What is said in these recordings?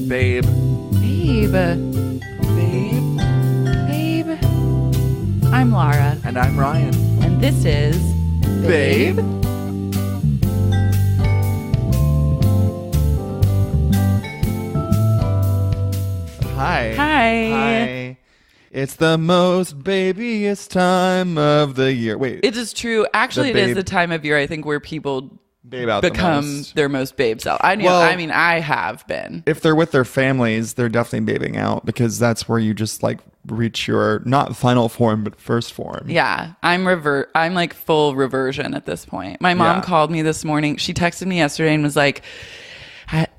Babe. Babe. Babe. Babe. I'm Lara. And I'm Ryan. And this is... Babe. Hi. Hi. It's the most babyest time of the year. Wait. It is true. Actually, it is the time of year, I think, where people babe out become their most babes out. I have been. If they're with their families, they're definitely babing out because that's where you just like reach your not final form but first form. Yeah, I'm like full reversion at this point. My mom called me this morning. She texted me yesterday and was like,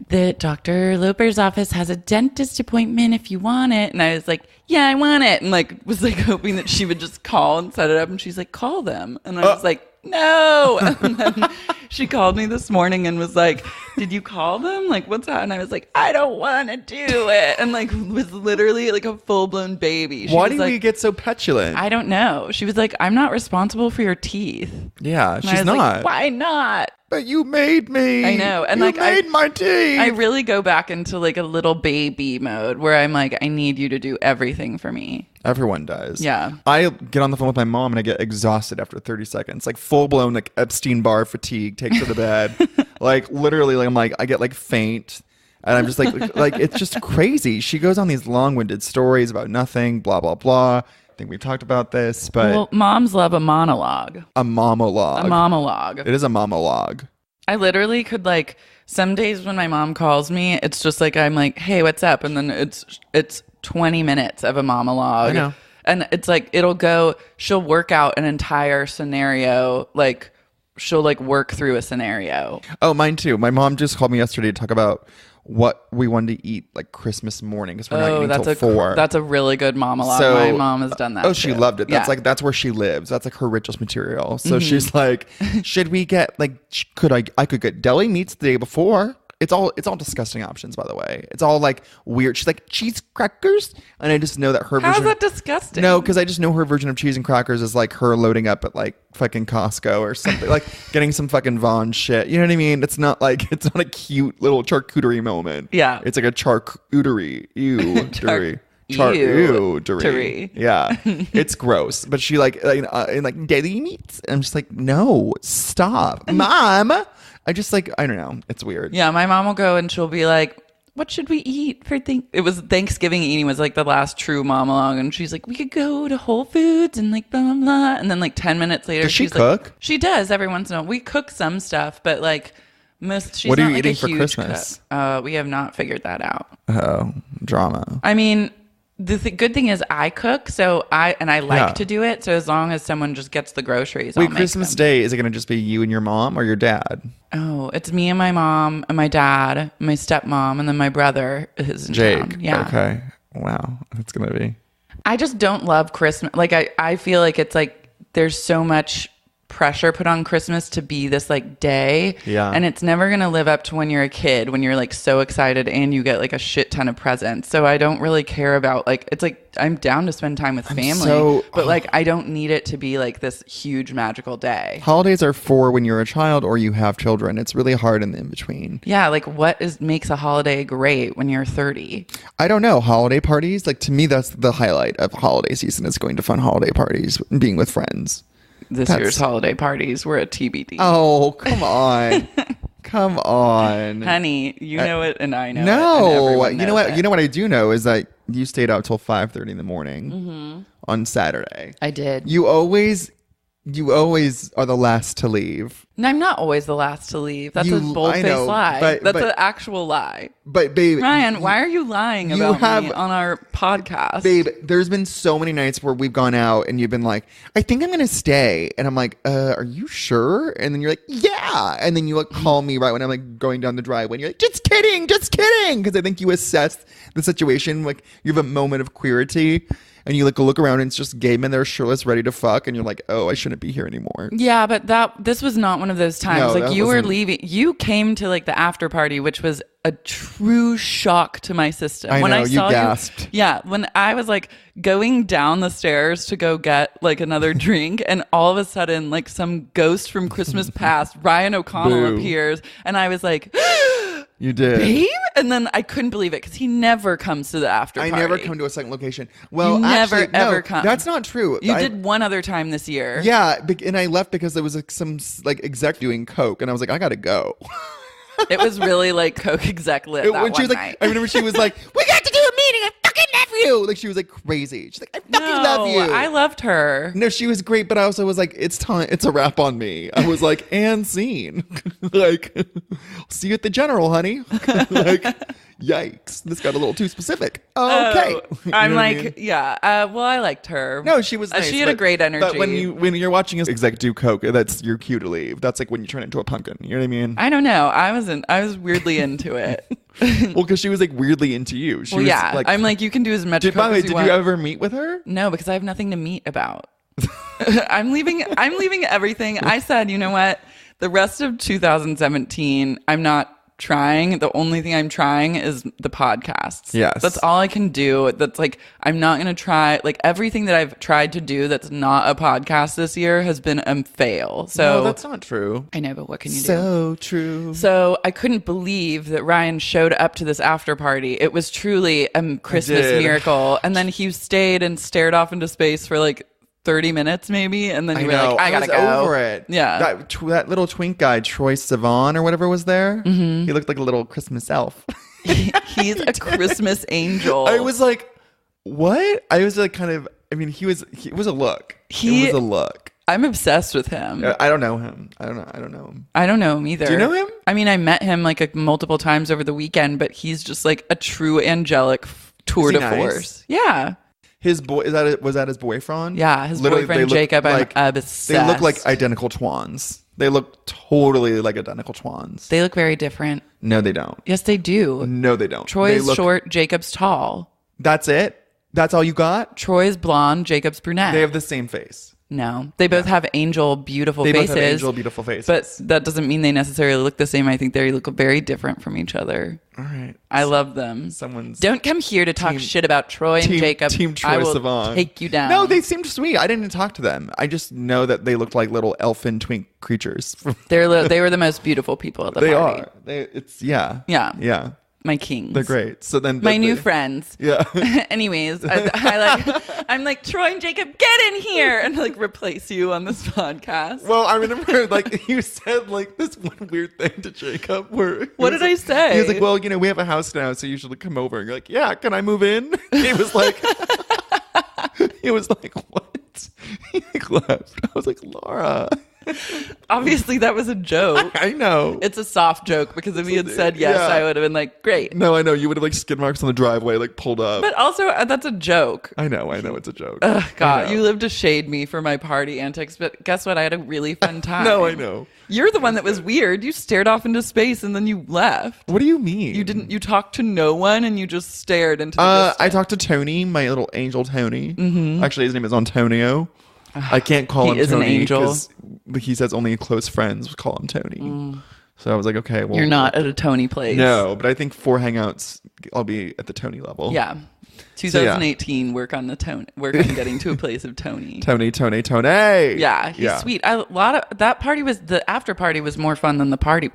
the Dr. Loper's office has a dentist appointment if you want it. And I was like, yeah, I want it. And like was like hoping that she would just call and set it up. And she's like, call them. And I was like, no. And then she called me this morning and was like, did you call them? Like, what's that? And I was like, I don't want to do it. And like was literally like a full-blown baby. Why do we get so petulant? I don't know. She was like, I'm not responsible for your teeth. Yeah, and she's not. Like, why not? But you made me. I know. And you like made my teeth. I really go back into like a little baby mode where I'm like, I need you to do everything for me. Everyone does. Yeah. I get on the phone with my mom and I get exhausted after 30 seconds. Like full blown like Epstein-Barr fatigue takes her to bed. Like literally like I'm like I get like faint. And I'm just like it's just crazy. She goes on these long-winded stories about nothing, blah, blah, blah. I think we've talked about this, but... Well, moms love a monologue. A monologue. A monologue. It is a monologue. I literally could like... Some days when my mom calls me, it's just like, I'm like, hey, what's up? And then it's 20 minutes of a monologue. I know. And it's like, she'll work out an entire scenario. Like, she'll like work through a scenario. Oh, mine too. My mom just called me yesterday to talk about what we wanted to eat like Christmas morning because we're not eating until 4. That's a really good monologue. So, my mom has done that. Oh, she loved it. That's yeah. like that's where she lives. That's like her richest material. So she's like, should we get like I could get deli meats the day before. It's all disgusting options, by the way. It's all like weird. She's like cheese crackers, and I just know that her How's version. that disgusting? No, because I just know her version of cheese and crackers is like her loading up at like fucking Costco or something, like getting some fucking Vaughn shit. You know what I mean? It's not a cute little charcuterie moment. Yeah, it's like a charcuterie. Charcuterie. Yeah, it's gross. But she like daily meats. And I'm just like, no, stop, mom. I don't know. It's weird. Yeah, my mom will go and she'll be like, what should we eat for It was Thanksgiving eating was like the last true monologue. And she's like, we could go to Whole Foods and like blah, blah, blah. And then like 10 minutes later, does she she's cook? Like, she does every once in a while. We cook some stuff, but like she's what are not you like eating a for huge Christmas? Cook. We have not figured that out. Oh, drama. I mean, the good thing is I cook, so I like to do it. So as long as someone just gets the groceries, wait, I'll make Christmas them. Day, is it going to just be you and your mom or your dad? Oh, it's me and my mom and my dad, my stepmom, and then my brother is in Jake. town. Yeah. Okay. Wow. That's going to be. I just don't love Christmas. Like I feel like it's like there's so much pressure put on Christmas to be this like day. Yeah. And it's never going to live up to when you're a kid, when you're like so excited and you get like a shit ton of presents. So I don't really care about like, it's like, I'm down to spend time with family, but like, I don't need it to be like this huge magical day. Holidays are for when you're a child or you have children. It's really hard in the in-between. Yeah. Like makes a holiday great when you're 30? I don't know. Holiday parties. Like to me, that's the highlight of holiday season is going to fun holiday parties and being with friends. This year's holiday parties were at TBD. Oh, come on. Come on. Honey, you know it and I know it. No. You know what? You know what I do know is that you stayed out till 5:30 in the morning on Saturday. I did. You always are the last to leave. No, I'm not always the last to leave. That's a bold-faced lie. That's an actual lie. But babe, Ryan, why are you lying about me on our podcast? Babe, there's been so many nights where we've gone out and you've been like, I think I'm going to stay. And I'm like, are you sure? And then you're like, yeah. And then you like call me right when I'm like going down the driveway and you're like, just kidding. Because I think you assess the situation. Like you have a moment of queerty. And you like look around and it's just gay men that are shirtless, ready to fuck, and you're like, "Oh, I shouldn't be here anymore." Yeah, but this was not one of those times. No, like you were leaving. You came to like the after party, which was a true shock to my system. I when know, I saw you gasped. Yeah, when I was like going down the stairs to go get like another drink, and all of a sudden, like some ghost from Christmas past, Ryan O'Connell appears, and I was like. You did. babe? And then I couldn't believe it because he never comes to the after party. I never come to a second location. Well, You never, actually, no, ever come. That's not true. You did one other time this year. Yeah, and I left because there was like, some like exec doing coke, and I was like, I gotta go. It was really like Coke exec lit that when she was one like, night. I remember she was like, we got to do a meeting. I fucking love you. Like she was like crazy. She's like, I fucking love you. I loved her. No, she was great, but I also was like, it's time. It's a wrap on me. I was like, and scene. Like, see you at the general, honey. Like, yikes. This got a little too specific. Okay. I'm like, yeah. Well, I liked her. No, she was nice. She had a great energy. But when you're watching a exec do coke, that's your cue to leave. That's like when you turn into a pumpkin. You know what I mean? I don't know. I was weirdly into it. Well, because she was like weirdly into you. She was, yeah. like, I'm like, you can do as much. By the way, did you ever meet with her? No, because I have nothing to meet about. I'm leaving everything. I said, you know what? The rest of 2017, I'm not trying. The only thing I'm trying is the podcasts. Yes. That's all I can do. That's like, I'm not going to try, like everything that I've tried to do that's not a podcast this year has been a fail. So no, that's not true. I know, but what can you do? So true. So I couldn't believe that Ryan showed up to this after party. It was truly a Christmas miracle. And then he stayed and stared off into space for like 30 minutes maybe, and then you were like, I gotta go. Over it. Yeah. That little twink guy, Troy Sivan or whatever was there. Mm-hmm. He looked like a little Christmas elf. He's a Christmas angel. I was like, what? I was like kind of, I mean, he was a look. It was a look. I'm obsessed with him. I don't know him. I don't know him. I don't know him either. Do you know him? I mean, I met him like multiple times over the weekend, but he's just like a true angelic tour de force. Yeah. His boy was that his boyfriend? Yeah, his boyfriend Jacob. Like, I'm obsessed. They look like identical twins. They look totally like identical twins. They look very different. No, they don't. Yes, they do. No, they don't. Troy's short, Jacob's tall. That's it? That's all you got? Troy's blonde, Jacob's brunette. They have the same face. No, they both have beautiful faces. Both have angel, beautiful faces. But that doesn't mean they necessarily look the same. I think they look very different from each other. All right. I love them. Don't come here to talk shit about Troy and Jacob. Team Troy I will Sivan. take you down. No, they seemed sweet. I didn't talk to them. I just know that they looked like little elfin twink creatures. They were the most beautiful people at the party. They are. Yeah. My kings. They're great. So then my new friends. Yeah. Anyways, I'm like, Troy and Jacob, get in here and like replace you on this podcast. Well, I remember like you said like this one weird thing to Jacob where what did I say? He was like, well, we have a house now, so you should come over. And you're like, yeah, can I move in? He was like, what? He like left. I was like, Lara. Obviously, that was a joke. I know. It's a soft joke because if he had said yes, I would have been like, great. No, I know. You would have like skid marks on the driveway, like pulled up. But also, that's a joke. I know it's a joke. God, you live to shade me for my party antics, but guess what? I had a really fun time. No, I know. You're the one that was weird. You stared off into space and then you left. What do you mean? You talked to no one and you just stared into the distance. I talked to Tony, my little angel Tony. Mm-hmm. Actually, his name is Antonio. I can't call him Tony. He is an angel. But he says only close friends call him Tony. So I was like, okay, well. You're not at a Tony place. No, but I think for Hangouts, I'll be at the Tony level. Yeah. 2018, work on getting to a place of Tony. Tony. Yeah, he's sweet. The after party was more fun than the party.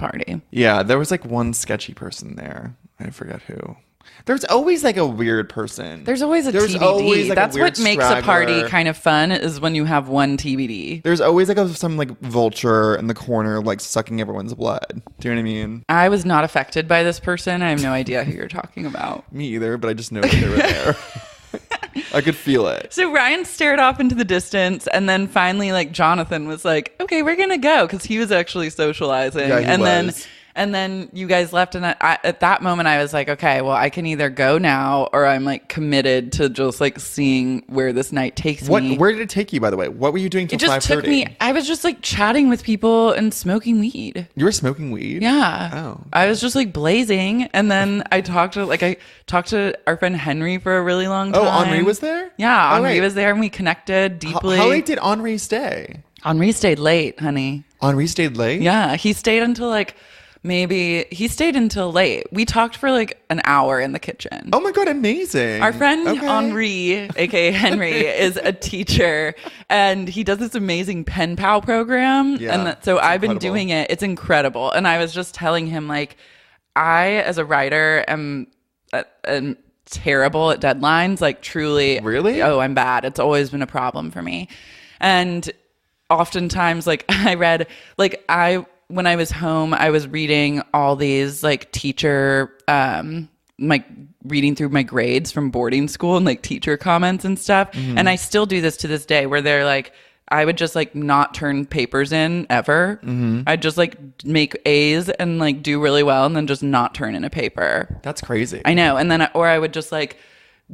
Yeah, there was like one sketchy person there. I forget who. There's always like a weird person. There's always a TBD. Always, like, that's what makes straggler. a party kind of fun is when you have one TBD. There's always like some like vulture in the corner like sucking everyone's blood. Do you know what I mean? I was not affected by this person. I have no idea who you're talking about. Me either, but I just know that they were there. I could feel it. So Ryan stared off into the distance, and then finally, like Jonathan was like, "Okay, we're gonna go," because he was actually socializing. Yeah, he was. And then you guys left, and at that moment, I was like, okay, well, I can either go now, or I'm like committed to just like seeing where this night takes me. Where did it take you, by the way? What were you doing till 5:30? It just took me. I was just like chatting with people and smoking weed. You were smoking weed? Yeah. Oh. Okay. I was just like blazing, and then I talked to our friend Henry for a really long time. Oh, Henri was there? Yeah, Henri was there, and we connected deeply. How late did Henri stay? Henri stayed late, honey. Henri stayed late? Yeah, he stayed until like. Maybe he stayed until late. We talked for like an hour in the kitchen. Oh my God, amazing. Our friend Henri, aka Henry, is a teacher, and he does this amazing pen pal program. Yeah, and so I've been incredible. doing it. It's incredible. And I was just telling him like, I, as a writer, am terrible at deadlines. Like, truly. Really? Oh, I'm bad. It's always been a problem for me. And oftentimes, like, when I was home, I was reading all these like teacher, like reading through my grades from boarding school and like teacher comments and stuff. And I still do this to this day, where they're like, I would just like not turn papers in ever. I'd just like make A's and like do really well and then just not turn in a paper. That's crazy. I know. And then, or I would just like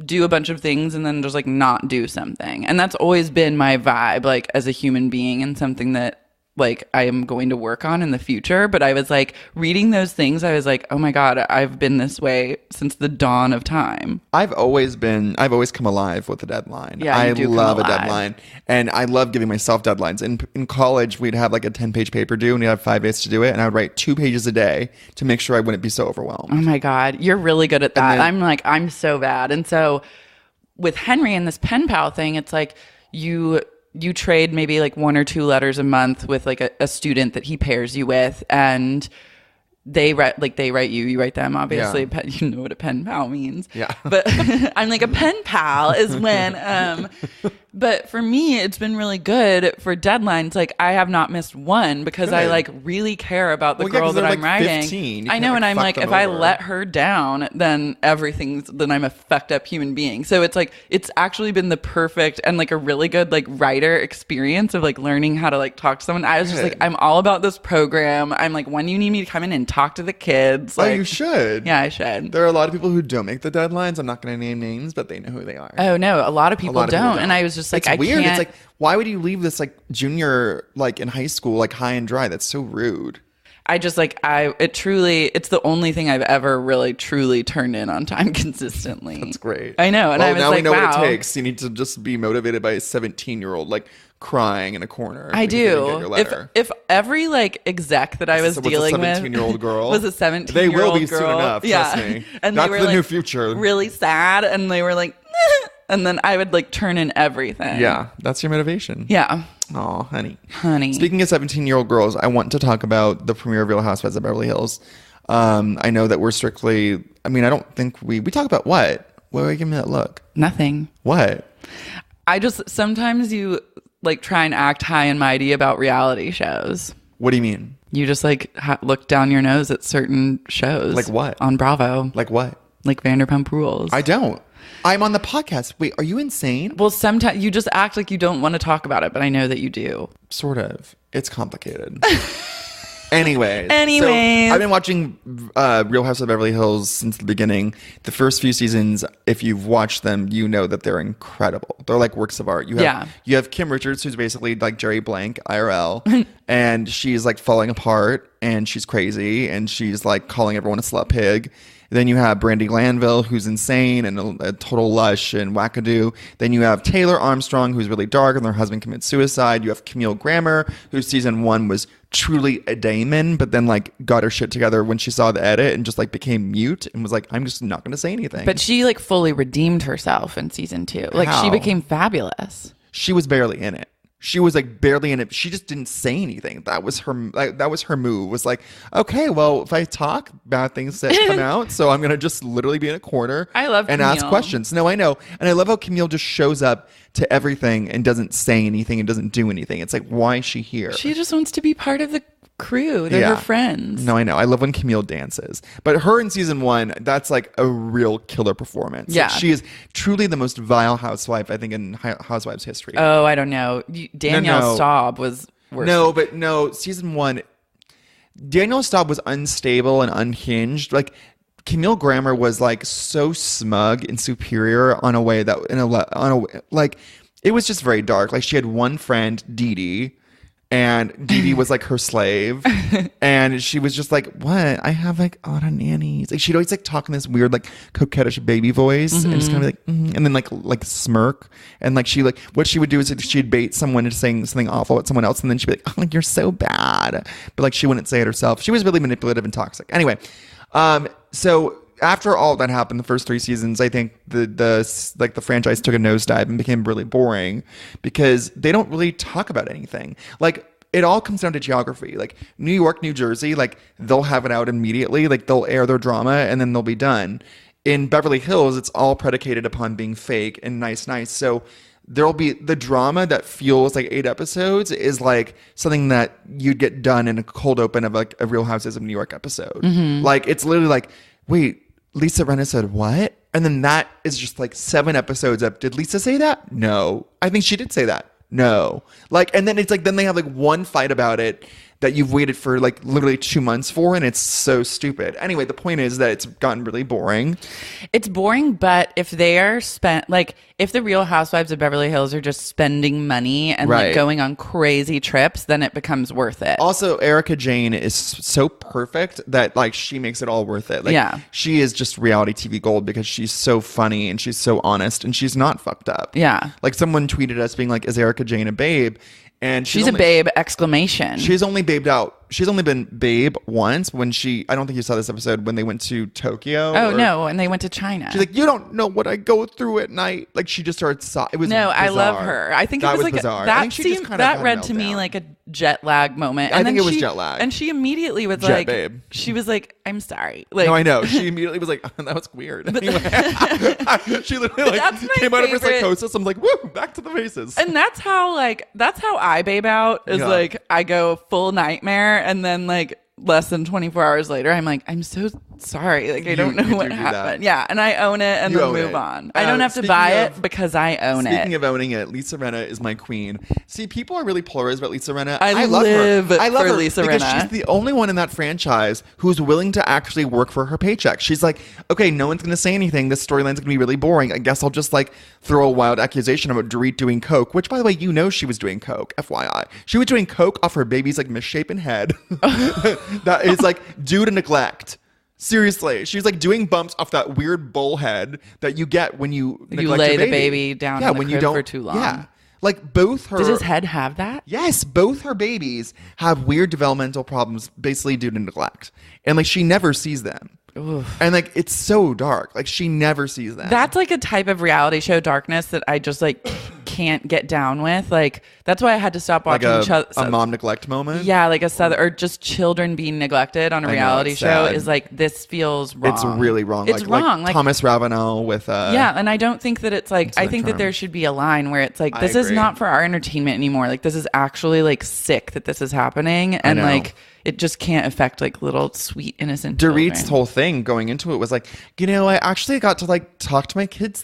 do a bunch of things and then just like not do something. And that's always been my vibe, like as a human being, and something that like I am going to work on in the future. But I was like reading those things, I was like, oh my God, I've been this way since the dawn of time. I've always come alive with a deadline. Yeah, I do come love a alive. deadline. And I love giving myself deadlines. In college, we'd have like a 10-page paper due, and we'd have 5 days to do it. And I would write 2 pages a day to make sure I wouldn't be so overwhelmed. Oh my God, you're really good at that. I'm so bad. And so with Henry and this pen pal thing, it's like you trade maybe like 1 or 2 letters a month with like a student that he pairs you with, and they write you write them, obviously. Yeah. You know what a pen pal means. Yeah. But I'm like, a pen pal is when but for me, it's been really good for deadlines. Like, I have not missed one because Good. I like really care about the girl 'cause that they're, I'm like, writing. 15. You I can't, know, like, and I'm fuck like, them if I over. let her down, then then I'm a fucked up human being. So it's like, it's actually been the perfect and like a really good like writer experience of like learning how to like talk to someone. I was just like, I'm all about this program. I'm like, when you need me to come in and talk to the kids, Oh, like, you should. yeah, I should. There are a lot of people who don't make the deadlines. I'm not going to name names, but they know who they are. Oh no, a lot of people don't. And I was just like, it's weird. I can't. It's like, why would you leave this like junior, like in high school, like high and dry? That's so rude. I just like, it's the only thing I've ever really truly turned in on time consistently. That's great. I know. And well, I was now like, we know wow. what it takes. You need to just be motivated by a 17-year-old, like crying in a corner. I because you didn't get your do. letter. If every like exec that I was dealing with 17-year-old girl was a 17-year-old they will be girl, soon enough. yeah. Trust me. And That's they were the like new future. really sad, and they were like, and then I would like turn in everything. Yeah, that's your motivation. Yeah. Oh, honey. Speaking of 17-year-old girls, I want to talk about the premiere of Real Housewives of Beverly Hills. I know that we're strictly. I mean, I don't think we talk about what. Why are you giving me that look? Nothing. What? I just sometimes you like try and act high and mighty about reality shows. What do you mean? You just like look down your nose at certain shows. Like what? On Bravo. Like what? Like Vanderpump Rules. I don't. I'm on the podcast. Wait, are you insane? Well, sometimes you just act like you don't want to talk about it, but I know that you do. Sort of. It's complicated. Anyways. So I've been watching Real House of Beverly Hills since the beginning. The first few seasons, if you've watched them, you know that they're incredible. They're like works of art. You have Kim Richards, who's basically like Jerry Blank, IRL. And she's like falling apart, and she's crazy, and she's like calling everyone a slut pig. Then you have Brandy Glanville, who's insane and a total lush and wackadoo. Then you have Taylor Armstrong, who's really dark, and their husband commits suicide. You have Camille Grammer, whose season 1 was truly a daemon, but then like got her shit together when she saw the edit and just like became mute and was like, I'm just not going to say anything. But she like fully redeemed herself in season 2. Like How? She became fabulous. She was barely in it. She was like barely in it. She just didn't say anything. That was her. Like that was her move. Was like, okay, well, if I talk, bad things that come out. So I'm gonna just literally be in a corner. I love and Camille. ask questions. No, I know, and I love how Camille just shows up to everything and doesn't say anything and doesn't do anything. It's like, why is she here? She just wants to be part of the crew. They're her friends. No, I know. I love when Camille dances. But her in season 1, that's like a real killer performance. Yeah. Like, she is truly the most vile housewife, I think, in Housewives history. Oh, I don't know. Danielle Staub was worse. No, season 1, Danielle Staub was unstable and unhinged. Like, Camille Grammer was like so smug and superior on a way that, like, it was just very dark. Like, she had one friend, Dee Dee, and Dee Dee was like her slave. And she was just like, what? I have like a lot of nannies. Like, she'd always like talk in this weird, like coquettish baby voice and just kind of like, and then like smirk. And like, what she would do is she'd bait someone into saying something awful at someone else. And then she'd be like, oh, like, you're so bad. But like, she wouldn't say it herself. She was really manipulative and toxic. Anyway. So after all that happened, the first 3 seasons, I think the franchise took a nosedive and became really boring because they don't really talk about anything. Like, it all comes down to geography. Like New York, New Jersey, like they'll have it out immediately. Like they'll air their drama and then they'll be done. In Beverly Hills, it's all predicated upon being fake and nice. So there'll be the drama that feels like 8 episodes is like something that you'd get done in a cold open of like a Real Houses of New York episode. Like it's literally like, wait, Lisa Rinna said what? And then that is just like 7 episodes up. Did Lisa say that? No. I think she did say that. No. Like, and then it's like, then they have like one fight about it that you've waited for like literally 2 months for, and it's so stupid. Anyway, the point is that it's gotten really boring. It's boring, but if they are if the Real Housewives of Beverly Hills are just spending money and like going on crazy trips, then it becomes worth it. Also, Erica Jane is so perfect that like she makes it all worth it. Like she is just reality TV gold because she's so funny and she's so honest and she's not fucked up. Yeah. Like someone tweeted us being like, is Erica Jane a babe? And she's a babe! Exclamation. She's only babed out. She's only been babe once when I don't think you saw this episode when they went to Tokyo. Oh, no. And they went to China. She's like, you don't know what I go through at night. Like she just started, it was bizarre. I love her. I think that it was like bizarre. That read to me like a jet lag moment. I think it was jet lag. And she immediately was like, babe. She was like, I'm sorry. Like, no, I know. She immediately was like, that was weird. Anyway, she literally like came out of her psychosis. I'm like, woo, back to the faces. And that's how I babe out is like, I go full nightmare and then like, less than 24 hours later, I'm like, I'm so sorry. Like, I don't know what happened. Yeah. And I own it and then move on. I don't have to buy it because I own it. Speaking of owning it, Lisa Rinna is my queen. See, people are really polarized about Lisa Rinna. I love her. I love her Lisa Rinna. Because she's the only one in that franchise who's willing to actually work for her paycheck. She's like, okay, no one's going to say anything. This storyline's going to be really boring. I guess I'll just like throw a wild accusation about Dorit doing coke, which by the way, you know she was doing coke, FYI. She was doing coke off her baby's like misshapen head. That is like due to neglect. Seriously, she's like doing bumps off that weird bull head that you get when you lay the baby down in the crib for too long. Yeah, like both her. Does his head have that? Yes, both her babies have weird developmental problems, basically due to neglect, and like she never sees them. Oof. And like it's so dark, like she never sees them. That's like a type of reality show darkness that I just like can't get down with. Like that's why I had to stop watching a mom neglect moment. Yeah, like or just children being neglected on a reality show is like, this feels wrong. It's really wrong. It's wrong. Like Thomas Ravenel with yeah, and I don't think that it's like, I think that there should be a line where it's like, this is not for our entertainment anymore. Like this is actually like sick that this is happening, and like it just can't affect like little sweet innocent Dorit's children. whole thing going into it was like, you know, I actually got to like talk to my kids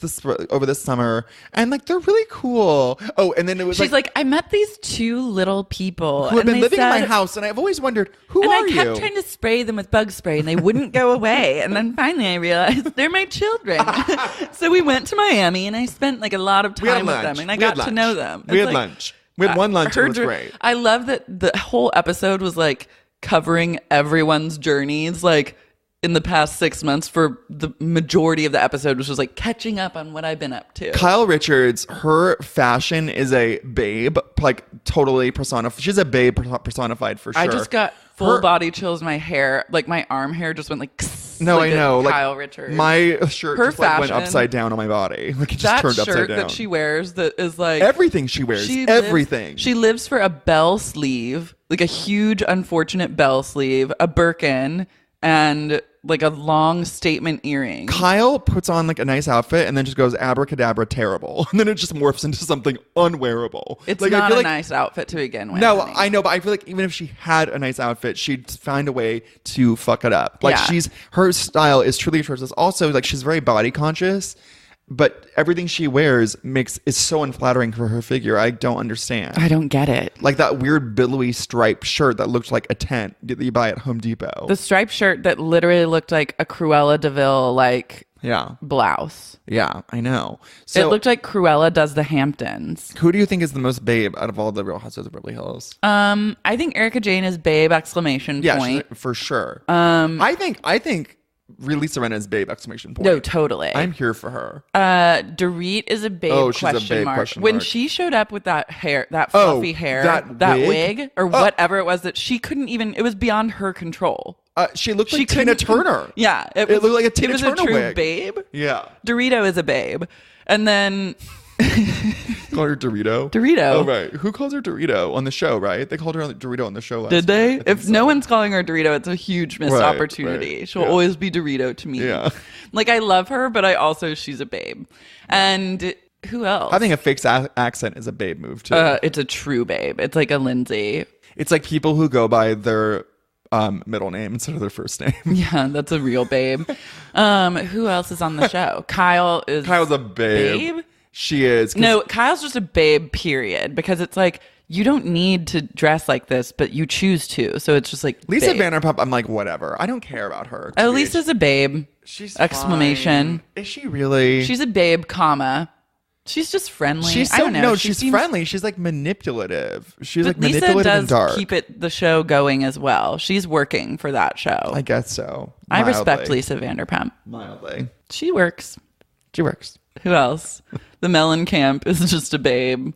over this summer, and like they're really cool. Oh, and then it was she's like I met these 2 little people who have been living in my house, and I've always wondered who are you. And I kept trying to spray them with bug spray, and they wouldn't go away. And then finally I realized they're my children. So we went to Miami, and I spent like a lot of time with them, and I got to know them. We had lunch. We had one lunch, and it was great. I love that the whole episode was like covering everyone's journeys like in the past 6 months for the majority of the episode, which was like catching up on what I've been up to. Kyle Richards, her fashion is a babe, like totally personified. She's a babe personified for sure. I just got full body chills. My hair, like my arm hair just went like no, like I know. Kyle like Richards. My shirt just like went upside down on my body. Like it just turned upside down. That shirt that she wears that is like everything she wears. Everything. She lives for a bell sleeve, like a huge unfortunate bell sleeve, a Birkin, and like a long statement earring. Kyle puts on like a nice outfit and then just goes abracadabra terrible. And then it just morphs into something unwearable. It's like, not a nice outfit to begin with. No, I know, but I feel like even if she had a nice outfit, she'd find a way to fuck it up. Like her style is truly atrocious. Also, like she's very body conscious. But everything she wears is so unflattering for her figure. I don't understand. I don't get it. Like that weird billowy striped shirt that looked like a tent that you buy at Home Depot. The striped shirt that literally looked like a Cruella de Vil blouse. Yeah, I know. So it looked like Cruella does the Hamptons. Who do you think is the most babe out of all the Real Housewives of Beverly Hills? I think Erica Jane is babe! Exclamation point. Yeah, for sure. I think Lisa Rinna is babe! Exclamation point. No, totally. I'm here for her. Dorit is a babe! Oh, she's question a babe! Mark. Question when mark. she showed up with that hair, that fluffy hair, that wig or whatever it was that she couldn't even. It was beyond her control. She looked like Tina Turner. Yeah, it looked like a Tina Turner true wig. Babe. Yeah, Dorito is a babe, and then Call her Dorito. Dorito. Oh right. Who calls her Dorito on the show? Right? They called her Dorito on the show last Did they? week. If no one's calling her Dorito, it's a huge missed opportunity. Right. She'll always be Dorito to me. Yeah. Like, I love her, but she's a babe. And who else? Having a fake accent is a babe move too. It's a true babe. It's like a Lindsay. It's like people who go by their middle name instead of their first name. Yeah, that's a real babe. Who else is on the show? Kyle's a babe. She is. No, Kyle's just a babe, period. Because it's like, you don't need to dress like this, but you choose to. So it's just like Lisa babe. Vanderpump, I'm like, whatever. I don't care about her. Oh, Lisa's a babe. She's exclamation. fine. Is she really? She's a babe, comma. She's just friendly. She's I don't know. No, she's friendly. She's like manipulative. She's like Lisa manipulative does and dark. keep the show going as well. She's working for that show. I guess so. I respect Lisa Vanderpump. Mildly. She works. She works. Who else? The Mellencamp is just a babe.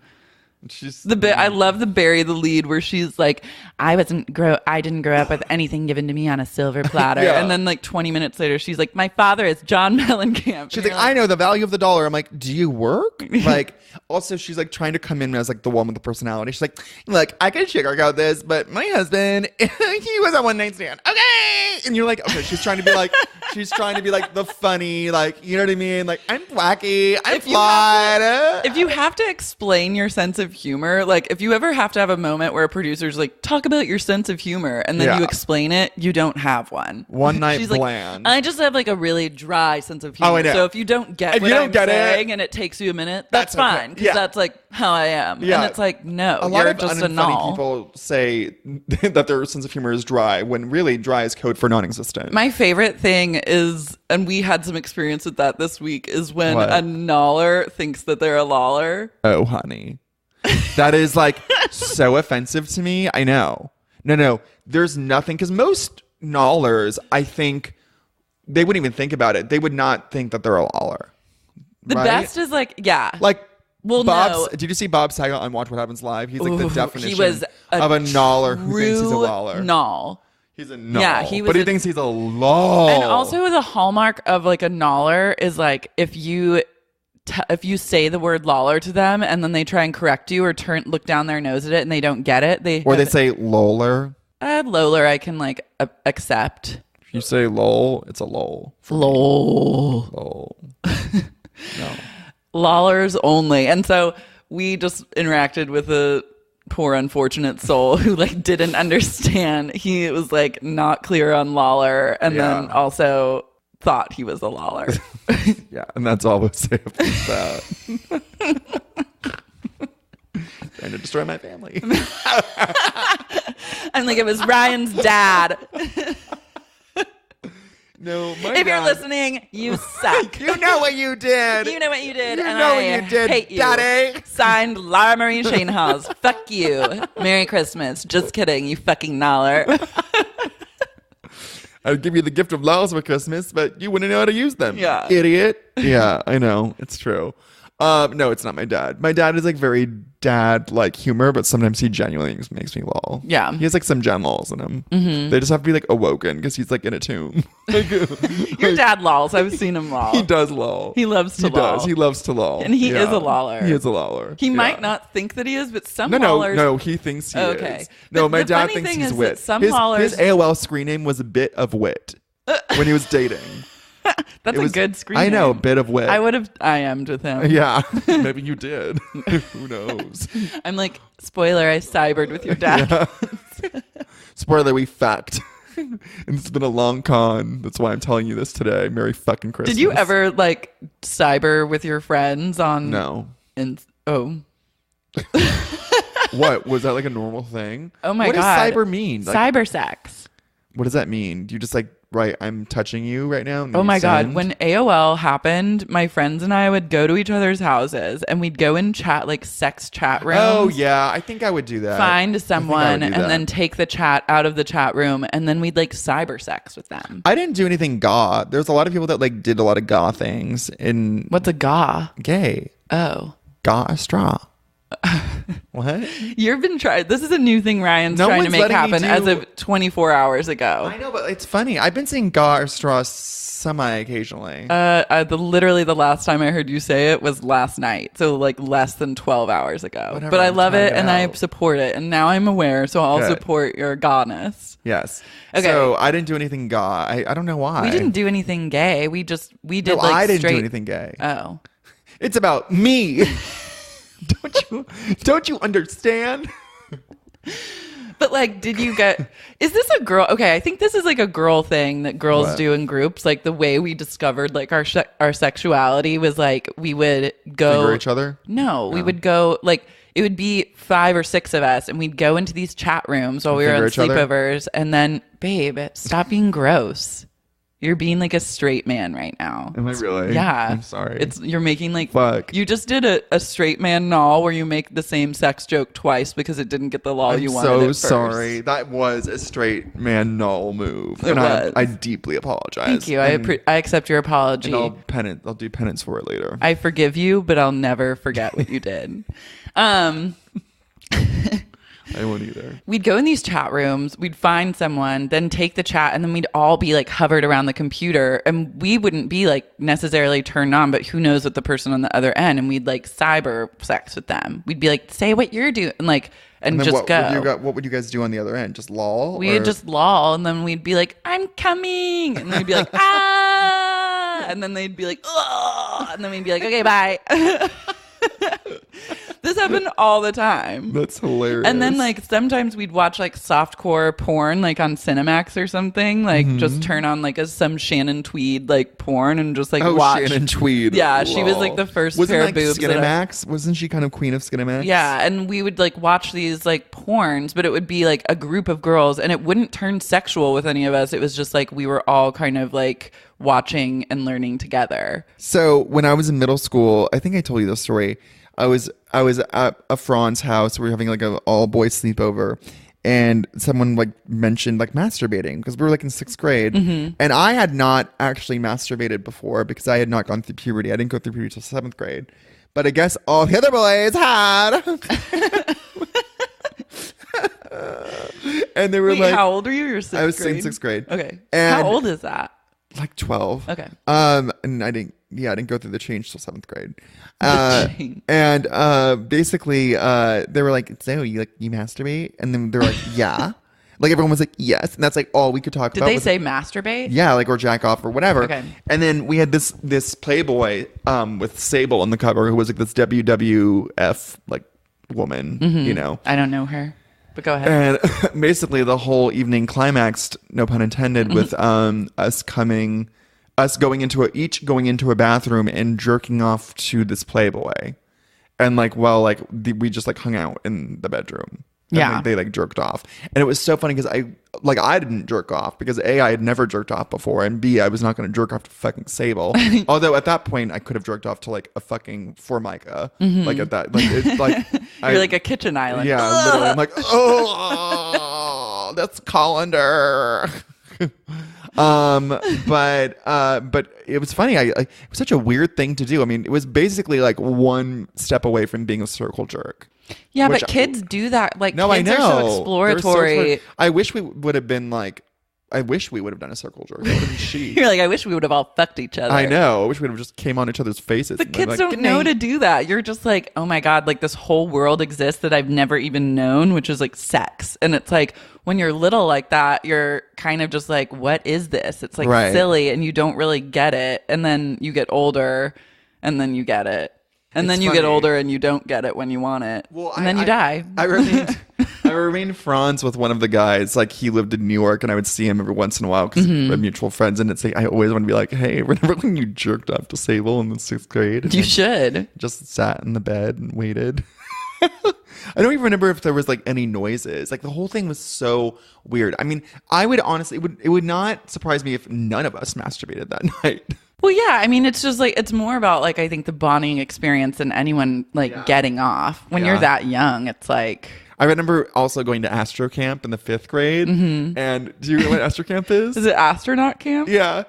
She's I love the Bury the Lead where she's like, I didn't grow up with anything given to me on a silver platter. Yeah. And then like 20 minutes later, she's like, my father is John Mellencamp. She's like, I know the value of the dollar. I'm like, do you work? Like, also, she's like trying to come in as like the one with the personality. She's like, look, I can sugarcoat this, but my husband, he was a one night stand. Okay. And you're like, okay, she's trying to be like the funny, like, you know what I mean? Like, I'm wacky. I'm flawed. If you have to explain your sense of humor, like if you ever have to have a moment where a producer's like, talk about your sense of humor, and then you explain it, you don't have one. One night She's bland. Like, I just have like a really dry sense of humor. Oh, I know. So if you don't get what I'm saying and it takes you a minute, that's fine. Because that's like how I am. Yeah. And it's like, no, a lot you're of just a unfunny null. people say that their sense of humor is dry when really dry is code for non-existent. My favorite thing is, and we had some experience with that this week, is when a noller thinks that they're a loller. Oh, honey. That is like so offensive to me. I know. No. There's nothing, because most nollers, I think, they wouldn't even think about it. They would not think that they're a loller. The best is like, yeah. Like, well, Bob's, no. Did you see Bob Saget on Watch What Happens Live? He's like the definition of a noller who thinks he's a loller. Null. He's a null. Yeah, but he thinks he's a lull. And also the hallmark of like a noller is like if you say the word loller to them and then they try and correct you or look down their nose at it and they don't get it, they say loller. Loller I can like accept. If you say lol, it's a lol. Lol. No. Lollers only. And so we just interacted with a poor unfortunate soul who like didn't understand. He was like not clear on loller and then also thought he was a loller. Yeah, and that's all we'll say about that. Trying to destroy my family. I'm like, it was Ryan's dad. No, if you're listening, you suck. You know what you did. You know what you did. You and know I what you did, hate you. Daddy. Signed, Lara Marie Schoenhals. Fuck you. Merry Christmas. Just kidding, you fucking noller. I'd give you the gift of laws for Christmas, but you wouldn't know how to use them. Yeah. Idiot. Yeah, I know. It's true. No, it's not my dad. My dad is like very dad-like humor, but sometimes he genuinely makes me lol. Yeah. He has like some gen lols in him. Mm-hmm. They just have to be like awoken because he's like in a tomb. Your dad lols. I've seen him lol. He does lol. He loves to lol. He loves to lol. And he is a loller. He is a loller. He might not think that he is, but some No, lollers... he thinks he Okay. is. No, my The dad funny thinks thing he's is wit. that some his lollers... AOL screen name was a bit of wit when he was dating. That's a good screen I know, name. bit of wit. I would have IM'd with him. Yeah, maybe you did. Who knows? I'm like, spoiler, I cybered with your dad. Yeah. Spoiler, we fucked. And it's been a long con. That's why I'm telling you this today. Merry fucking Christmas. Did you ever like cyber with your friends on... No. What? Was that like a normal thing? Oh my God. God. What does cyber mean? Like, cyber sex. What does that mean? Do you just like, right, I'm touching you right now? Oh my God. When AOL happened, my friends and I would go to each other's houses and we'd go and chat like sex chat rooms. Oh yeah, I think I would do that. Find someone and then take the chat out of the chat room and then we'd like cyber sex with them. I didn't do anything gaw. There's a lot of people that like did a lot of gaw things in... What's a gaw? Gay. Oh. Gaw a straw. What? You've been trying. This is a new thing Ryan's No trying to one's make letting me happen do- as of 24 hours ago. I know, but it's funny. I've been saying ga or straw semi-occasionally. Literally the last time I heard you say it was last night. So like less than 12 hours ago. Whatever, but I I'm love trying it it and I out. support it. And now I'm aware. So I'll Good. support your goness. Yes. Okay. So I didn't do anything ga. I don't know why. We didn't do anything gay. We did No, like I didn't straight. do anything gay. Oh. It's about me. Don't you understand? But like, did you get, is this a girl? Okay. I think this is like a girl thing that girls What? do in groups. Like the way we discovered like our sexuality was like, we would go. Finger each other? No, we would go like, it would be 5 or 6 of us and we'd go into these chat rooms while we were Finger on each other? sleepovers. And then, babe, stop being gross. You're being like a straight man right now. Am I really? Yeah. I'm sorry. You're making like, Fuck. you just did a straight man null where you make the same sex joke twice because it didn't get the lull I'm you wanted. so at first. sorry. That was a straight man null move. It And was. I deeply apologize. Thank you. And, I accept your apology. and I'll do penance for it later. I forgive you, but I'll never forget what you did. I won't either. We'd go in these chat rooms, we'd find someone, then take the chat, and then we'd all be like hovered around the computer, and we wouldn't be like necessarily turned on, but who knows what the person on the other end, and we'd like cyber sex with them. We'd be like, say what you're doing, and like, and then just what go. What would you guys do on the other end? Just lol? We would Or- just loll, and then we'd be like, I'm coming, and then we'd be like, ah, and then they'd be like, oh, and then we'd be like, okay, bye. This happened all the time. That's hilarious. And then like sometimes we'd watch like softcore porn like on Cinemax or something, like just turn on like some Shannon Tweed like porn and just like watch. Shannon Tweed. Yeah, she was Lol. like the first Wasn't pair like of boobs. that I- Skinemax? Wasn't she kind of queen of Skinemax? Yeah, and we would like watch these like porns, but it would be like a group of girls and it wouldn't turn sexual with any of us. It was just like we were all kind of like watching and learning together. So when I was in middle school, I think I told you this story. I was at a Fran's house. We were having like an all boys sleepover, and someone like mentioned like masturbating because we were like in 6th grade, and I had not actually masturbated before because I had not gone through puberty. I didn't go through puberty till 7th grade, but I guess all the other boys had. And they were Wait, like, how old are you? You're 6th grade? I was in 6th grade. Okay. And- How old is that? like 12. Okay. And I didn't go through the change till 7th grade. change. And basically, they were like, so you masturbate? And then they're like, yeah. Like everyone was like, yes. And that's like all we could talk Did about. they was, say masturbate? yeah, like or jack off or whatever. Okay. And then we had this Playboy with Sable on the cover who was like this WWF like woman, you know. I don't know her, but go ahead. And basically the whole evening climaxed, no pun intended, with us going into a bathroom and jerking off to this Playboy. And like, well, like we just like hung out in the bedroom. And Yeah. like, they like jerked off. And it was so funny because I didn't jerk off because A, I had never jerked off before, and B, I was not going to jerk off to fucking Sable. Although at that point I could have jerked off to like a fucking Formica. Like at that, like it's like You're like a kitchen island. yeah, literally. I'm like, oh, that's colander. But it was funny. It was such a weird thing to do. I mean, it was basically like one step away from being a circle jerk. Yeah, Which but kids do that. Like No, kids I know. are so They're so exploratory. I wish we would have been like. I wish we would have done a circle jerk. That would have been chic. You're like, I wish we would have all fucked each other. I know. I wish we would have just came on each other's faces. The and been kids like, don't "Good know night." to do that. You're just like, oh my God, like this whole world exists that I've never even known, which is like sex. And it's like when you're little like that, you're kind of just like, what is this? It's like Right. silly and you don't really get it. And then you get older and then you get it. And It's then you get funny. older and you don't get it when you want it. Well, and then you die. I remained friends with one of the guys. Like he lived in New York, and I would see him every once in a while because we're mutual friends. And it's like I always want to be like, hey, remember when you jerked off to Sable in the 6th grade? And You I should. just sat in the bed and waited. I don't even remember if there was like any noises. Like the whole thing was so weird. I mean, I would honestly, it would not surprise me if none of us masturbated that night. Well, yeah. I mean, it's just like, it's more about like, I think the bonding experience than anyone like getting off. When you're Yeah. that young, it's like, I remember also going to Astro Camp in the 5th grade. And do you know what Astro Camp is? is it astronaut camp? Yeah.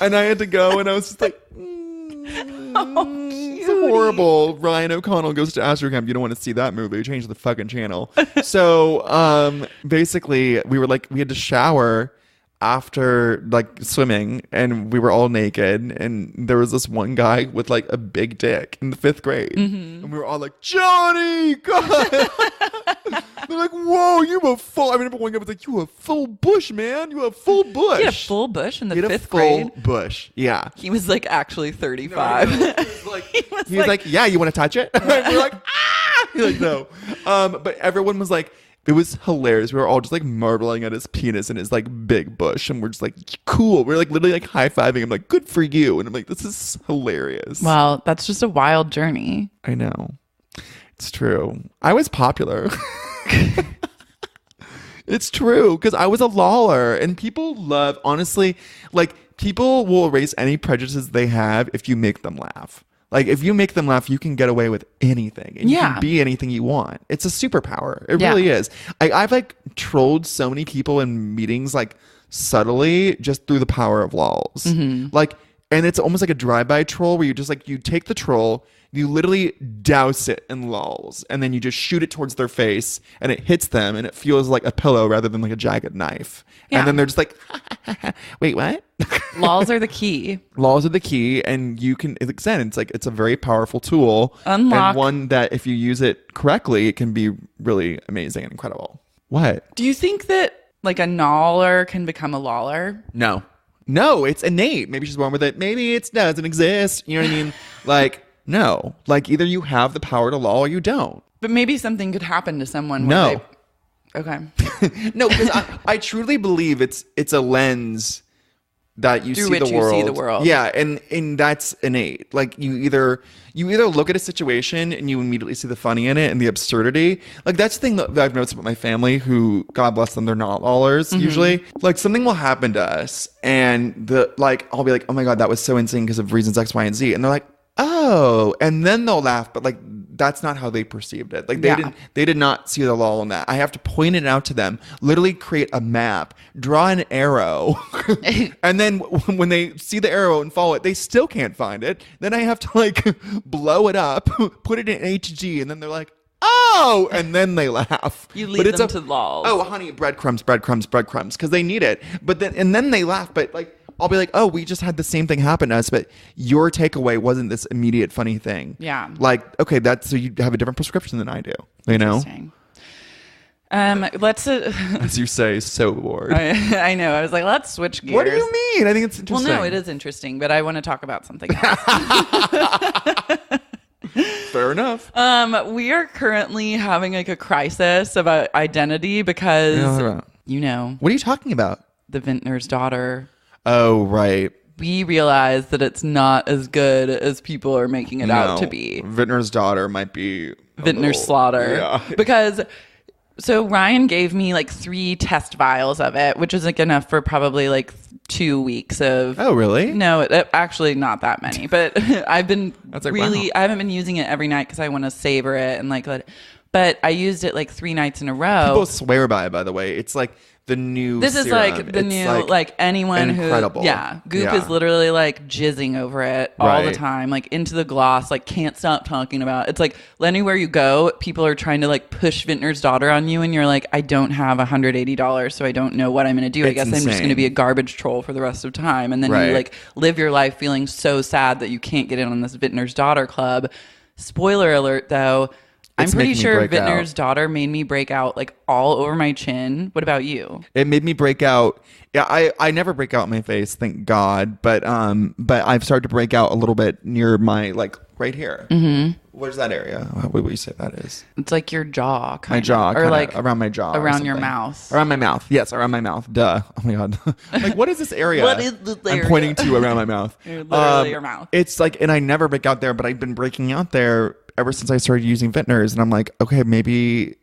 And I had to go, and I was just like, Oh, cute. horrible. Ryan O'Connell goes to Astro Camp. You don't want to see that movie. Change the fucking channel. So basically, we had to shower after like swimming, and we were all naked, and there was this one guy with like a big dick in the 5th grade, and we were all like, Johnny, God. They're like, whoa, you have full. I remember one guy was like, you have full bush, man. You have full bush. He had a full bush in the 5th grade. Full bush. Yeah. He was like actually 35. No, he was like, yeah, you want to touch it? We're like, ah. He's like, no. But everyone was like, it was hilarious. We were all just like marveling at his penis and his like big bush, and we're just like, cool. We're like literally like high-fiving him, like, good for you. And I'm like, this is hilarious. Well, that's just a wild journey. I know. It's true. I was popular. It's true, because I was a lawler, and people love, honestly, like, people will erase any prejudices they have if you make them laugh. Like, if you make them laugh, you can get away with anything, and you can be anything you want. It's a superpower. It really is. I've like trolled so many people in meetings, like, subtly, just through the power of lols. Like, and it's almost like a drive-by troll where you just like, you take the troll, you literally douse it in lols, and then you just shoot it towards their face, and it hits them, and it feels like a pillow rather than like a jagged knife. And then they're just like, wait, what? Lols are the key. Lols are the key, and you can, again, it's like, it's a very powerful tool. Unlock. And one that if you use it correctly, it can be really amazing and incredible. What? Do you think that like a noller can become a loller? No, it's innate. Maybe she's born with it. Maybe it doesn't exist. You know what I mean? Like, no. Like, either you have the power to lull or you don't. But maybe something could happen to someone. No. Okay. No, because I truly believe it's a lens that you see the world. Yeah, and that's innate. Like, you either look at a situation and you immediately see the funny in it and the absurdity. Like, that's the thing that I've noticed about my family, who, God bless them, they're not lollers usually. Like, something will happen to us, and I'll be like, oh my God, that was so insane because of reasons X, Y, and Z. And they're like, oh, and then they'll laugh, but like, that's not how they perceived it. Like, they did not see the lull in that. I have to point it out to them, literally create a map, draw an arrow, and then when they see the arrow and follow it, they still can't find it. Then I have to like blow it up, put it in HG, and then they're like, oh, and then they laugh. You lead them to lulls. Oh, honey, breadcrumbs, because they need it. But then they laugh, but like, I'll be like, oh, we just had the same thing happen to us, but your takeaway wasn't this immediate funny thing. Yeah. Like, okay, so you have a different prescription than I do. You know? Let's as you say, so bored. I know. I was like, let's switch gears. What do you mean? I think it's interesting. Well, no, it is interesting, but I want to talk about something else. Fair enough. We are currently having like a crisis about identity because you know. What are you talking about? The vintner's daughter. Oh, right. We realize that it's not as good as people are making it out to be. Vintner's daughter might be Vintner's slaughter. Yeah. Because so Ryan gave me like 3 test vials of it, which is like enough for probably like 2 weeks of. Oh, really? No, actually not that many. But I've been That's like, really. wow. I haven't been using it every night because I want to savor it and like let it. But I used it like 3 nights in a row. People swear by it, by the way. It's like the new This serum. is like the new, like anyone incredible. who, Goop is literally like jizzing over it all the time, like into the gloss, like can't stop talking about it. It's like anywhere you go, people are trying to like push Vintner's daughter on you, and you're like, I don't have $180, so I don't know what I'm going to do. I guess I'm just going to be a garbage troll for the rest of time. And then you like live your life feeling so sad that you can't get in on this Vintner's daughter club. Spoiler alert, though. I'm pretty sure Vintner's daughter made me break out like all over my chin. What about you? It made me break out. Yeah, I never break out my face, thank God. But I've started to break out a little bit near my like right here. Mm-hmm. Where's that area? What would you say that is? It's like your jaw, my jaw, or like around my jaw, around your mouth, around my mouth. Yes, around my mouth. Duh. Oh my God. Like, what is this area? What is this area? I'm pointing to around my mouth. Literally your mouth. It's like, and I never break out there, but I've been breaking out there ever since I started using Vintners, and I'm like, okay, maybe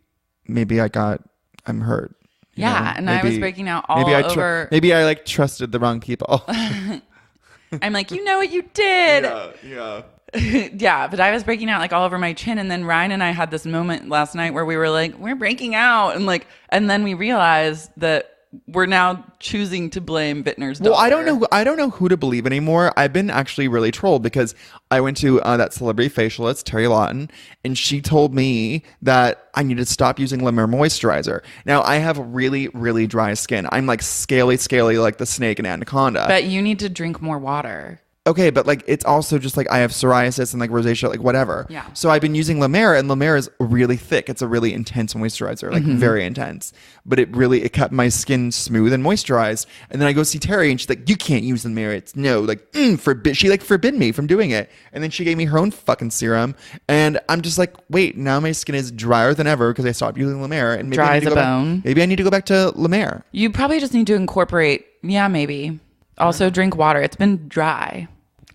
I'm hurt. Yeah, and maybe, I was breaking out all over. Maybe I like trusted the wrong people. I'm like, you know what you did. Yeah. Yeah, but I was breaking out like all over my chin, and then Ryan and I had this moment last night where we were like, we're breaking out, and then we realized that we're now choosing to blame Bittner's daughter. Well, I don't know who to believe anymore. I've been actually really trolled because I went to that celebrity facialist, Terry Lawton, and she told me that I need to stop using La Mer moisturizer. Now, I have really, really dry skin. I'm like scaly like the snake in Anaconda. But you need to drink more water. Okay, but like it's also just like I have psoriasis and like rosacea, like whatever. Yeah. So I've been using La Mer, and La Mer is really thick. It's a really intense moisturizer, like very intense. But it kept my skin smooth and moisturized. And then I go see Terry, and she's like, "You can't use La Mer. It's no like she like forbid me from doing it." And then she gave me her own fucking serum, and I'm just like, wait, now my skin is drier than ever because I stopped using La Mer, and maybe Dry as a bone. Maybe I need to go back to La Mer. You probably just need to incorporate. Yeah, maybe. Also, drink water. It's been dry.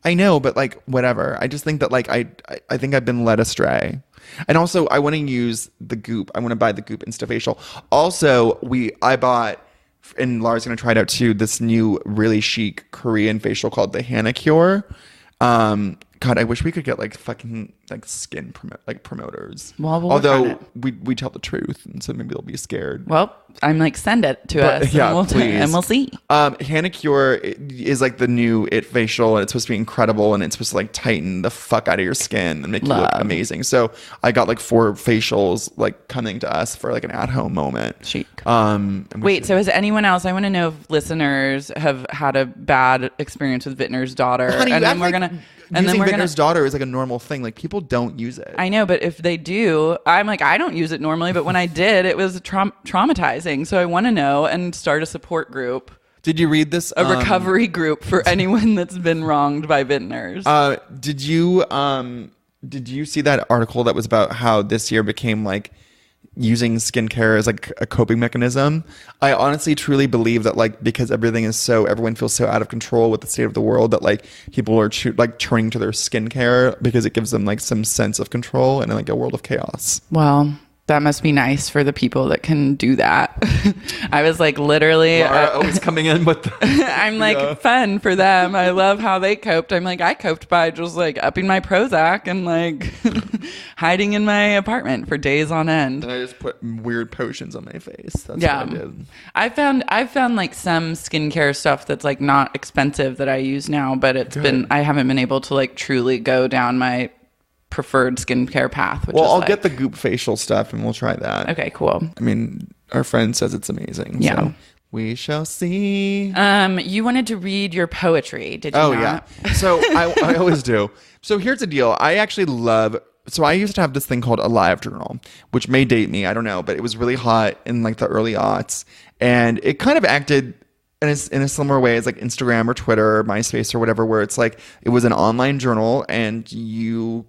I know, but like whatever. I just think that like I think I've been led astray. And also I want to use the Goop. I want to buy the Goop Instafacial. Also, I bought, and Lara's going to try it out too, this new really chic Korean facial called the Hana Cure. God, I wish we could get like fucking like skin promoters. Well, we'll although we tell the truth, and so maybe they'll be scared. Well, I'm like, send it to us, yeah, and we'll see. Hana Cure is like the new It facial, and it's supposed to be incredible, and it's supposed to like tighten the fuck out of your skin and make you look amazing. So I got like 4 facials like coming to us for like an at-home moment. Chic. Wait, so has anyone else? I want to know if listeners have had a bad experience with Bittner's daughter, Honey, and then we're gonna. And then Bittner's daughter is like a normal thing. Like people don't use it. I know, but if they do, I'm like, I don't use it normally, but when I did, it was traumatizing. So I want to know and start a support group. Did you read this? A recovery group for anyone that's been wronged by Bittner's. Did you see that article that was about how this year became like using skincare as like a coping mechanism? I honestly truly believe that like because everyone feels so out of control with the state of the world that like people are turning to their skincare because it gives them like some sense of control in like a world of chaos. Well, that must be nice for the people that can do that. I was like, literally, Lara always coming in with the, I'm like, fun for them. I love how they coped. I'm like, I coped by just like upping my Prozac and like hiding in my apartment for days on end. And I just put weird potions on my face. That's what I did. I found like some skincare stuff that's like not expensive that I use now, but I haven't been able to like truly go down my preferred skincare path. I'll get the Goop facial stuff and we'll try that. Okay, cool. I mean, our friend says it's amazing. Yeah. So we shall see. You wanted to read your poetry, did you not? Yeah. So I always do. So here's the deal. I actually so I used to have this thing called a live journal, which may date me. I don't know, but it was really hot in like the early aughts. And it kind of acted in a similar way as like Instagram or Twitter or MySpace or whatever, where it's like, it was an online journal and you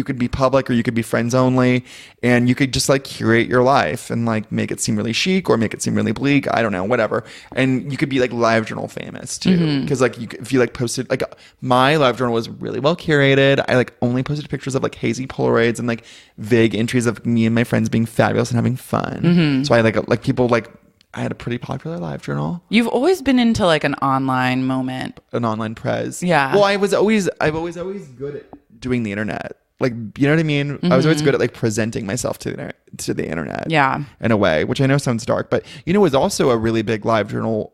could be public or you could be friends only, and you could just like curate your life and like make it seem really chic or make it seem really bleak. I don't know, whatever. And you could be like live journal famous too, because like if you like posted, like my live journal was really well curated. I like only posted pictures of like hazy Polaroids and like vague entries of me and my friends being fabulous and having fun. So I like people like. I had a pretty popular live journal. You've always been into like an online moment. An online prez. Yeah. Well, I was always good at doing the internet. Like, you know what I mean? I was always good at like presenting myself to the internet. Yeah. In a way, which I know sounds dark, but you know, was also a really big live journal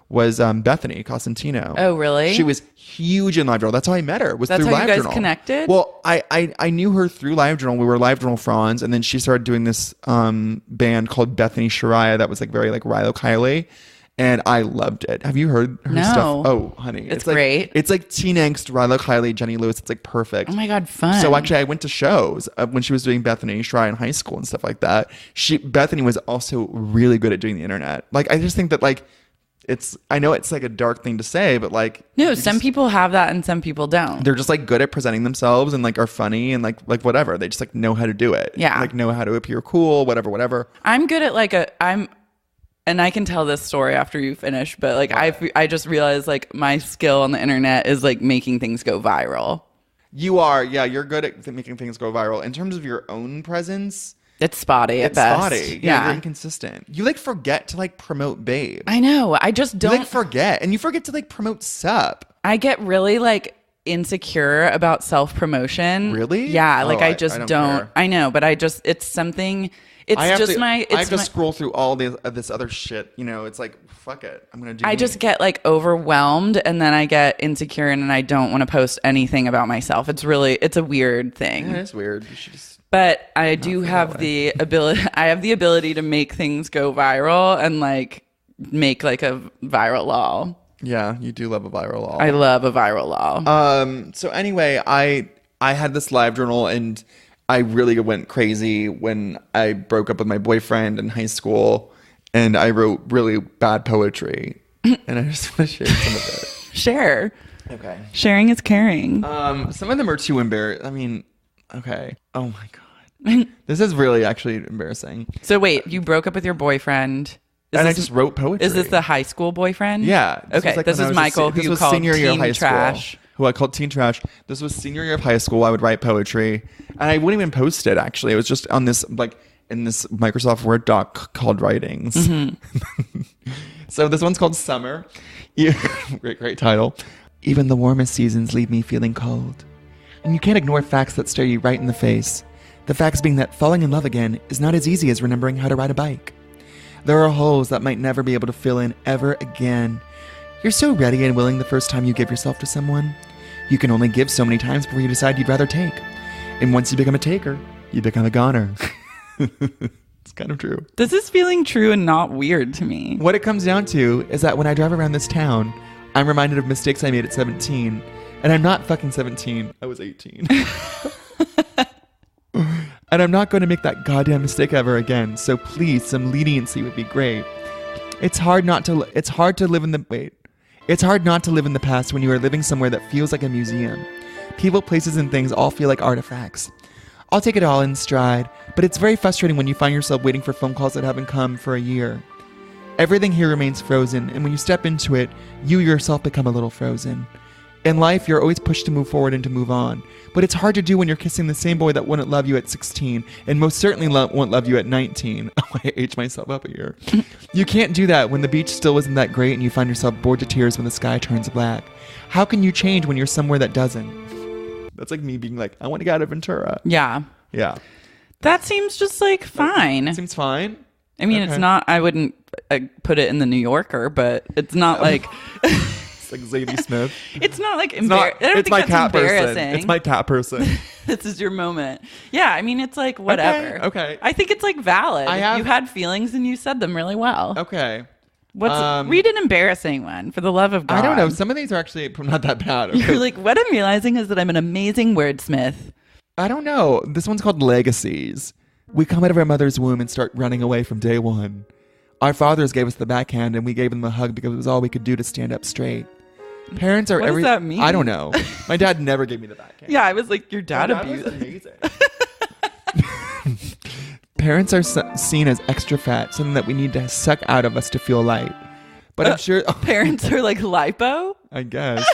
was Bethany Costantino. Oh, really? She was huge in live journal. That's how I met her. That's through how live you guys journal. Connected? Well, I knew her through live journal. We were live journal fronds, and then she started doing this band called Bethany Shariah that was like very like Rilo Kiley. And I loved it. Have you heard her stuff? Oh, honey. It's like, great. It's like teen angst, Rilo Kiley, Jenny Lewis. It's like perfect. Oh my God, fun. So actually I went to shows when she was doing Bethany Shariah in high school and stuff like that. Bethany was also really good at doing the internet. Like, I just think that like, I know it's like a dark thing to say, but like. No, some people have that and some people don't. They're just like good at presenting themselves and like are funny and like whatever. They just like know how to do it. Yeah. Like know how to appear cool, whatever. I'm good at like and I can tell this story after you finish, but like I just realized like my skill on the internet is like making things go viral. You are, yeah, you're good at making things go viral. In terms of your own presence, it's spotty at best. Spotty. Yeah, you're inconsistent. You like forget to like promote Babe. I know. I just don't. You like forget, and you forget to like promote Sup. I get really like insecure about self-promotion. Really? Yeah, like I just don't don't care. I know, but it's something. It's I have just to, my. I have to scroll through all this other shit. You know, it's like, fuck it. I'm gonna do. I just get like overwhelmed, and then I get insecure, and I don't want to post anything about myself. It's a weird thing. Yeah, it's weird. You should just. But I do have the ability. I have the ability to make things go viral and like make like a viral lol. Yeah, you do love a viral lol. I love a viral lol. So anyway, I had this live journal, and I really went crazy when I broke up with my boyfriend in high school, and I wrote really bad poetry, and I just want to share some of it. Share. Okay. Sharing is caring. Some of them are too embarrassing. I mean, okay. Oh my God. This is really actually embarrassing. So wait, you broke up with your boyfriend. I just wrote poetry. Is this the high school boyfriend? Yeah. Okay. This is Michael, who you called senior year of high teen trash. School, who I called teen trash. This was senior year of high school. I would write poetry, and I wouldn't even post it. Actually, it was just on this in this Microsoft Word doc called Writings. Mm-hmm. So this one's called Summer. Great title. Even the warmest seasons leave me feeling cold, and you can't ignore facts that stare you right in the face. The facts being that falling in love again is not as easy as remembering how to ride a bike. There are holes that might never be able to fill in ever again. You're so ready and willing the first time you give yourself to someone. You can only give so many times before you decide you'd rather take. And once you become a taker, you become a goner. It's kind of true. This is feeling true and not weird to me. What it comes down to is that when I drive around this town, I'm reminded of mistakes I made at 17. And I'm not fucking 17. I was 18. And I'm not going to make that goddamn mistake ever again. So please, some leniency would be great. It's hard not to live in the past when you are living somewhere that feels like a museum. People, places, and things all feel like artifacts. I'll take it all in stride, but it's very frustrating when you find yourself waiting for phone calls that haven't come for a year. Everything here remains frozen, and when you step into it, you yourself become a little frozen. In life, you're always pushed to move forward and to move on. But it's hard to do when you're kissing the same boy that wouldn't love you at 16 and most certainly won't love you at 19. Oh, I aged myself up a year. You can't do that when the beach still isn't that great and you find yourself bored to tears when the sky turns black. How can you change when you're somewhere that doesn't? That's like me being like, I want to get out of Ventura. Yeah. Yeah. That seems just like fine. That seems fine. I mean, It's not, I wouldn't put it in the New Yorker, but it's not like... Like Zadie Smith. It's not like embarrassing. It's my cat person. It's my cat person. This is your moment. Yeah, I mean, it's like whatever. Okay. I think it's like valid. You had feelings and you said them really well. Okay. Read an embarrassing one for the love of God. I don't know. Some of these are actually not that bad. Okay. You're like, what I'm realizing is that I'm an amazing wordsmith. I don't know. This one's called Legacies. We come out of our mother's womb and start running away from day one. Our fathers gave us the backhand and we gave them a hug because it was all we could do to stand up straight. Parents are What does that mean? I don't know. My dad never gave me the backhand. Yeah, I was like, your dad was amazing. Parents are seen as extra fat, something that we need to suck out of us to feel light. But I'm sure parents are like lipo. I guess.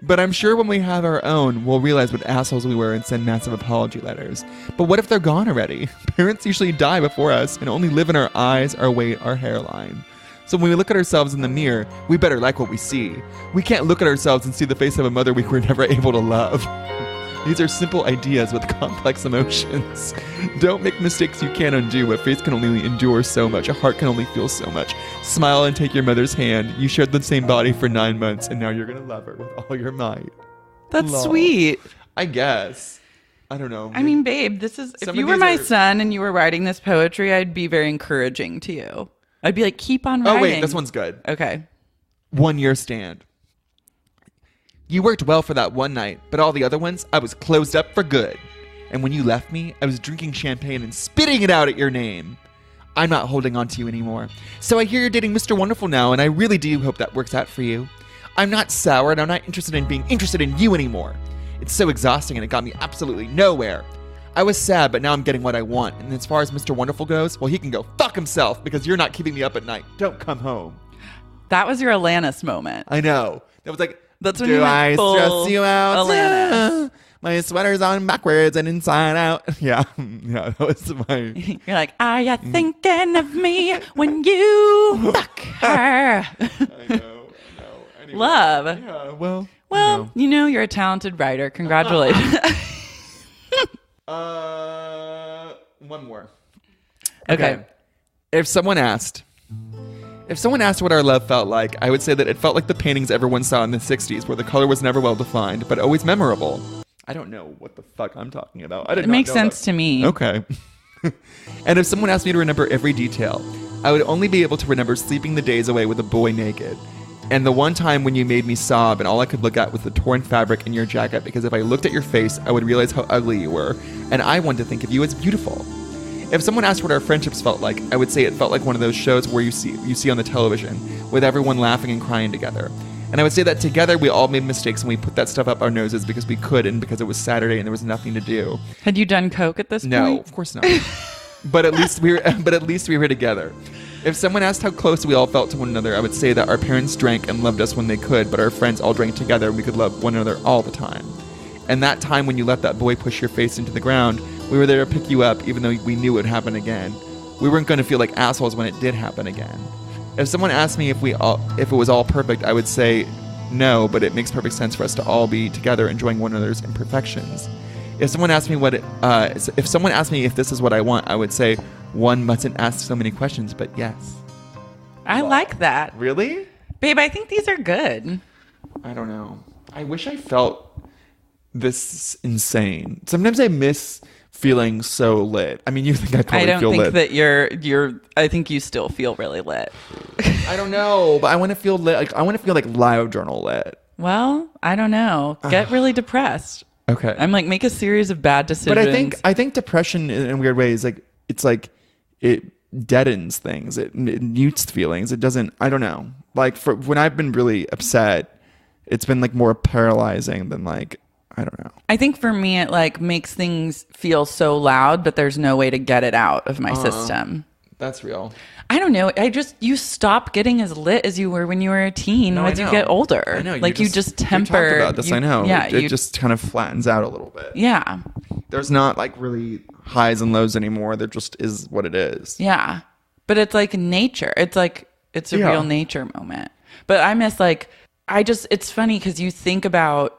But I'm sure when we have our own, we'll realize what assholes we were and send massive apology letters. But what if they're gone already? Parents usually die before us and only live in our eyes, our weight, our hairline. So when we look at ourselves in the mirror, we better like what we see. We can't look at ourselves and see the face of a mother we were never able to love. These are simple ideas with complex emotions. Don't make mistakes you can't undo. A face can only endure so much. A heart can only feel so much. Smile and take your mother's hand. You shared the same body for 9 months, and now you're going to love her with all your might. That's sweet. I guess. I don't know. I mean, babe, this is... If you were my son and you were writing this poetry, I'd be very encouraging to you. I'd be like, keep on writing. Oh, wait, this one's good. Okay. 1 year stand. You worked well for that one night, but all the other ones, I was closed up for good. And when you left me, I was drinking champagne and spitting it out at your name. I'm not holding on to you anymore. So I hear you're dating Mr. Wonderful now, and I really do hope that works out for you. I'm not sour, and I'm not interested in being interested in you anymore. It's so exhausting, and it got me absolutely nowhere. I was sad, but now I'm getting what I want. And as far as Mr. Wonderful goes, well, he can go fuck himself because you're not keeping me up at night. Don't come home. That was your Alanis moment. I know. That was like, that's when you went full stress you out? Alanis. My sweater's on backwards and inside out. Yeah, that was my... You're like, are you thinking of me when you fuck her? I know. Anyway. Love. Yeah, well, you know, you're a talented writer. Congratulations. One more. Okay. If someone asked what our love felt like, I would say that it felt like the paintings everyone saw in the 60s, where the color was never well defined, but always memorable. I don't know what the fuck I'm talking about. It makes sense to me. Okay. And if someone asked me to remember every detail, I would only be able to remember sleeping the days away with a boy naked. And the one time when you made me sob and all I could look at was the torn fabric in your jacket, because if I looked at your face, I would realize how ugly you were, and I wanted to think of you as beautiful. If someone asked what our friendships felt like, I would say it felt like one of those shows where you see on the television, with everyone laughing and crying together. And I would say that together we all made mistakes and we put that stuff up our noses because we could and because it was Saturday and there was nothing to do. Had you done coke at this point? No, of course not. But at least we were together. If someone asked how close we all felt to one another, I would say that our parents drank and loved us when they could, but our friends all drank together and we could love one another all the time. And that time when you let that boy push your face into the ground, we were there to pick you up even though we knew it would happen again. We weren't going to feel like assholes when it did happen again. If someone asked me if it was all perfect, I would say no, but it makes perfect sense for us to all be together enjoying one another's imperfections. If someone asked me if this is what I want, I would say one mustn't ask so many questions, but yes. I like that. Really? Babe, I think these are good. I don't know. I wish I felt this insane. Sometimes I miss feeling so lit. I mean, you think I probably feel lit. I don't think that I think you still feel really lit. I don't know, but I want to feel lit. Like, I want to feel like live journal lit. Well, I don't know. Get really depressed. Okay. I'm like, make a series of bad decisions. But I think depression in weird ways, like, it's like, it deadens things. It mutes feelings. It doesn't, I don't know. Like, for when I've been really upset, it's been like more paralyzing than like, I don't know. I think for me, it like makes things feel so loud, but there's no way to get it out of my system. That's real. I don't know. You stop getting as lit as you were when you were a teen as you get older. I know. Like you just temper. We talked about this, I know. Yeah. It just kind of flattens out a little bit. Yeah. There's not like really highs and lows anymore. There just is what it is. Yeah. But it's like nature. It's like, it's a real nature moment. But I miss like, it's funny because you think about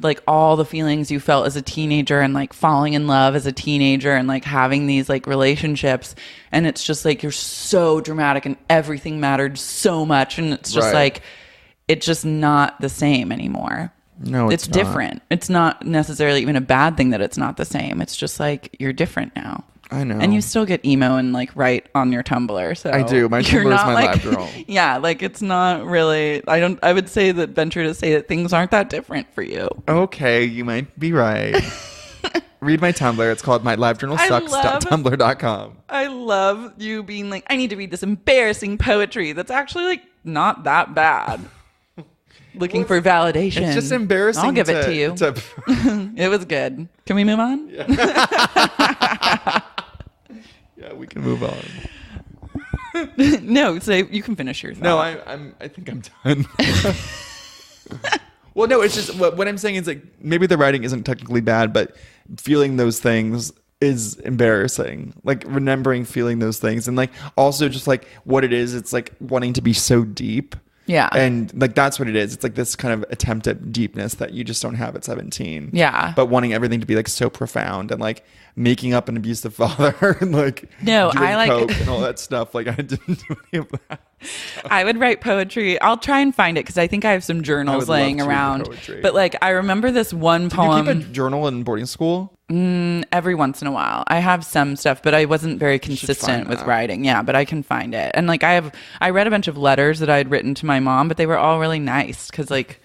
like all the feelings you felt as a teenager and like falling in love as a teenager and like having these like relationships, and it's just like you're so dramatic and everything mattered so much, and it's just like it's just not the same anymore. No, it's different. It's not necessarily even a bad thing that it's not the same. It's just like you're different now. I know. And you still get emo and like write on your Tumblr. So I do. My Tumblr is my live journal. Yeah, like it's not really. I would say that venture to say that things aren't that different for you. Okay, you might be right. Read my Tumblr. It's called mylivejournalsucks.tumblr.com. I love you being like, I need to read this embarrassing poetry that's actually like not that bad. Looking for validation. It's just embarrassing. I'll give it to you. It was good. Can we move on? Yeah. Yeah, we can move on. No, so you can finish your thought. No, I think I'm done. Well, no, it's just what I'm saying is like maybe the writing isn't technically bad, but feeling those things is embarrassing. Like remembering feeling those things, and like also just like what it is. It's like wanting to be so deep. Yeah. And like that's what it is. It's like this kind of attempt at deepness that you just don't have at 17. Yeah. But wanting everything to be like so profound and like making up an abusive father and like doing coke and all that stuff. Like I didn't do any of that. I would write poetry. I'll try and find it because I think I have some journals laying around. But like I remember this one poem. Did you keep a journal in boarding school? Every once in a while. I have some stuff, but I wasn't very consistent with writing. Yeah, but I can find it. And like I read a bunch of letters that I'd written to my mom, but they were all really nice because like